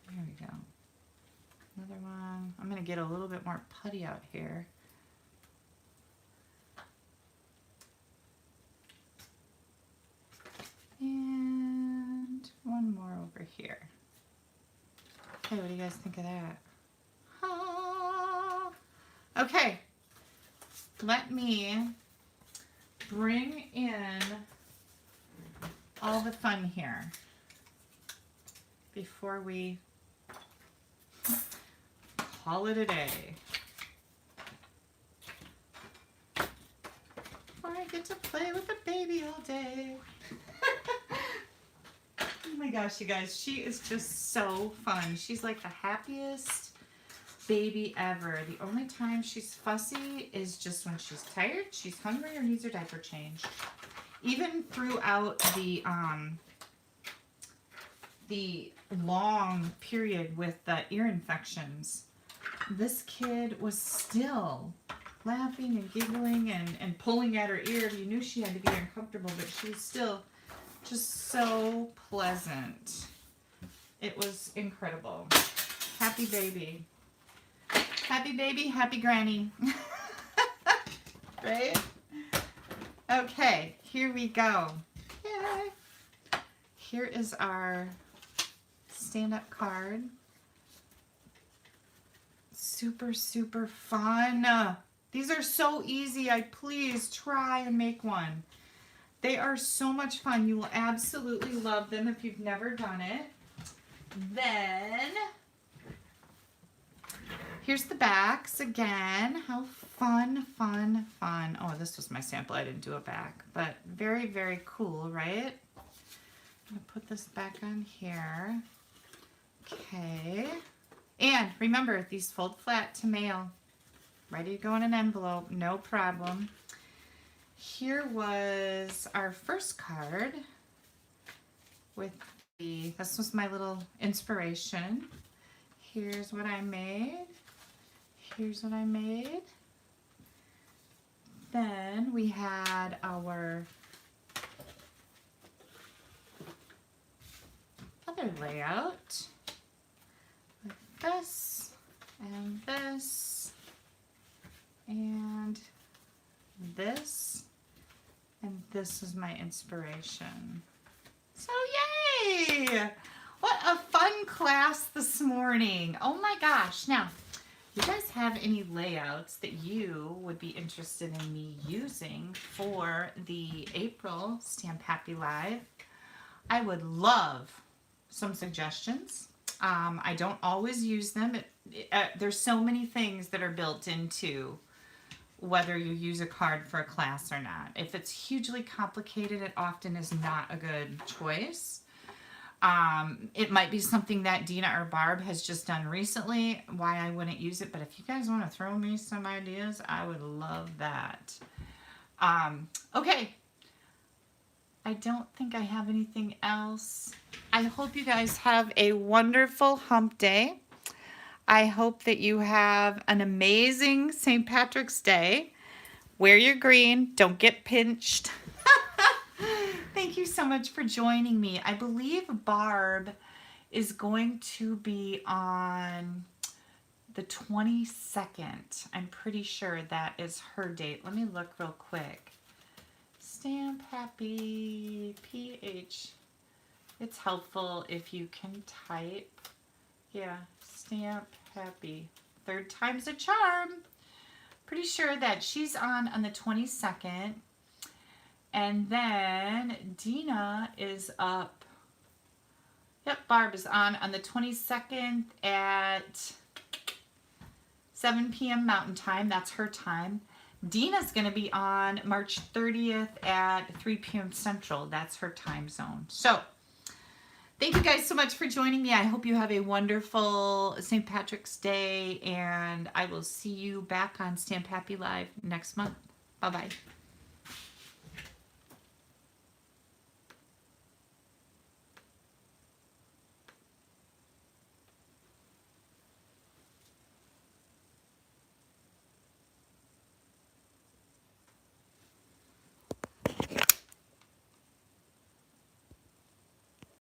There we go. Another one. I'm going to get a little bit more putty out here. And one more over here. Okay, what do you guys think of that? Ah. Okay, let me bring in all the fun here before we call it a day. Before I get to play with the baby all day. Oh my gosh, you guys, she is just so fun. She's like the happiest baby ever. The only time she's fussy is just when she's tired, she's hungry, or needs her diaper changed. Even throughout the long period with the ear infections, this kid was still laughing and giggling and pulling at her ear. You knew she had to be uncomfortable, but she was still just so pleasant. It was incredible. Happy baby. Happy baby, happy granny. Right? Okay, here we go. Yay. Here is our stand-up card. Super, super fun. These are so easy. Please try and make one. They are so much fun. You will absolutely love them if you've never done it. Then, here's the backs again. How fun, fun, fun. Oh, this was my sample. I didn't do a back, but very, very cool, right? I'm going to put this back on here. Okay. And remember, these fold flat to mail. Ready to go in an envelope, no problem. Here was our first card with this was my little inspiration. Here's what I made. Here's what I made. Then we had our other layout with this and this and this, and this is my inspiration. So yay! What a fun class this morning. Oh my gosh. Now, do you guys have any layouts that you would be interested in me using for the April Stamp Happy Live? I would love some suggestions. I don't always use them. There's so many things that are built into whether you use a card for a class or not. If it's hugely complicated, it often is not a good choice. It might be something that Dina or Barb has just done recently, why I wouldn't use it. But if you guys want to throw me some ideas, I would love that. Okay. I don't think I have anything else. I hope you guys have a wonderful hump day. I hope that you have an amazing St. Patrick's Day. Wear your green. Don't get pinched. Thank you so much for joining me. I believe Barb is going to be on the 22nd. I'm pretty sure that is her date. Let me look real quick. Stamp Happy PH. It's helpful if you can type. Yeah, Stamp Happy. Third time's a charm. Pretty sure that she's on the 22nd. And then Dina is up. Yep, Barb is on the 22nd at 7 p.m. Mountain Time. That's her time. Dina's going to be on March 30th at 3 p.m. Central. That's her time zone. So, thank you guys so much for joining me. I hope you have a wonderful St. Patrick's Day, and I will see you back on Stamp Happy Live next month. Bye-bye.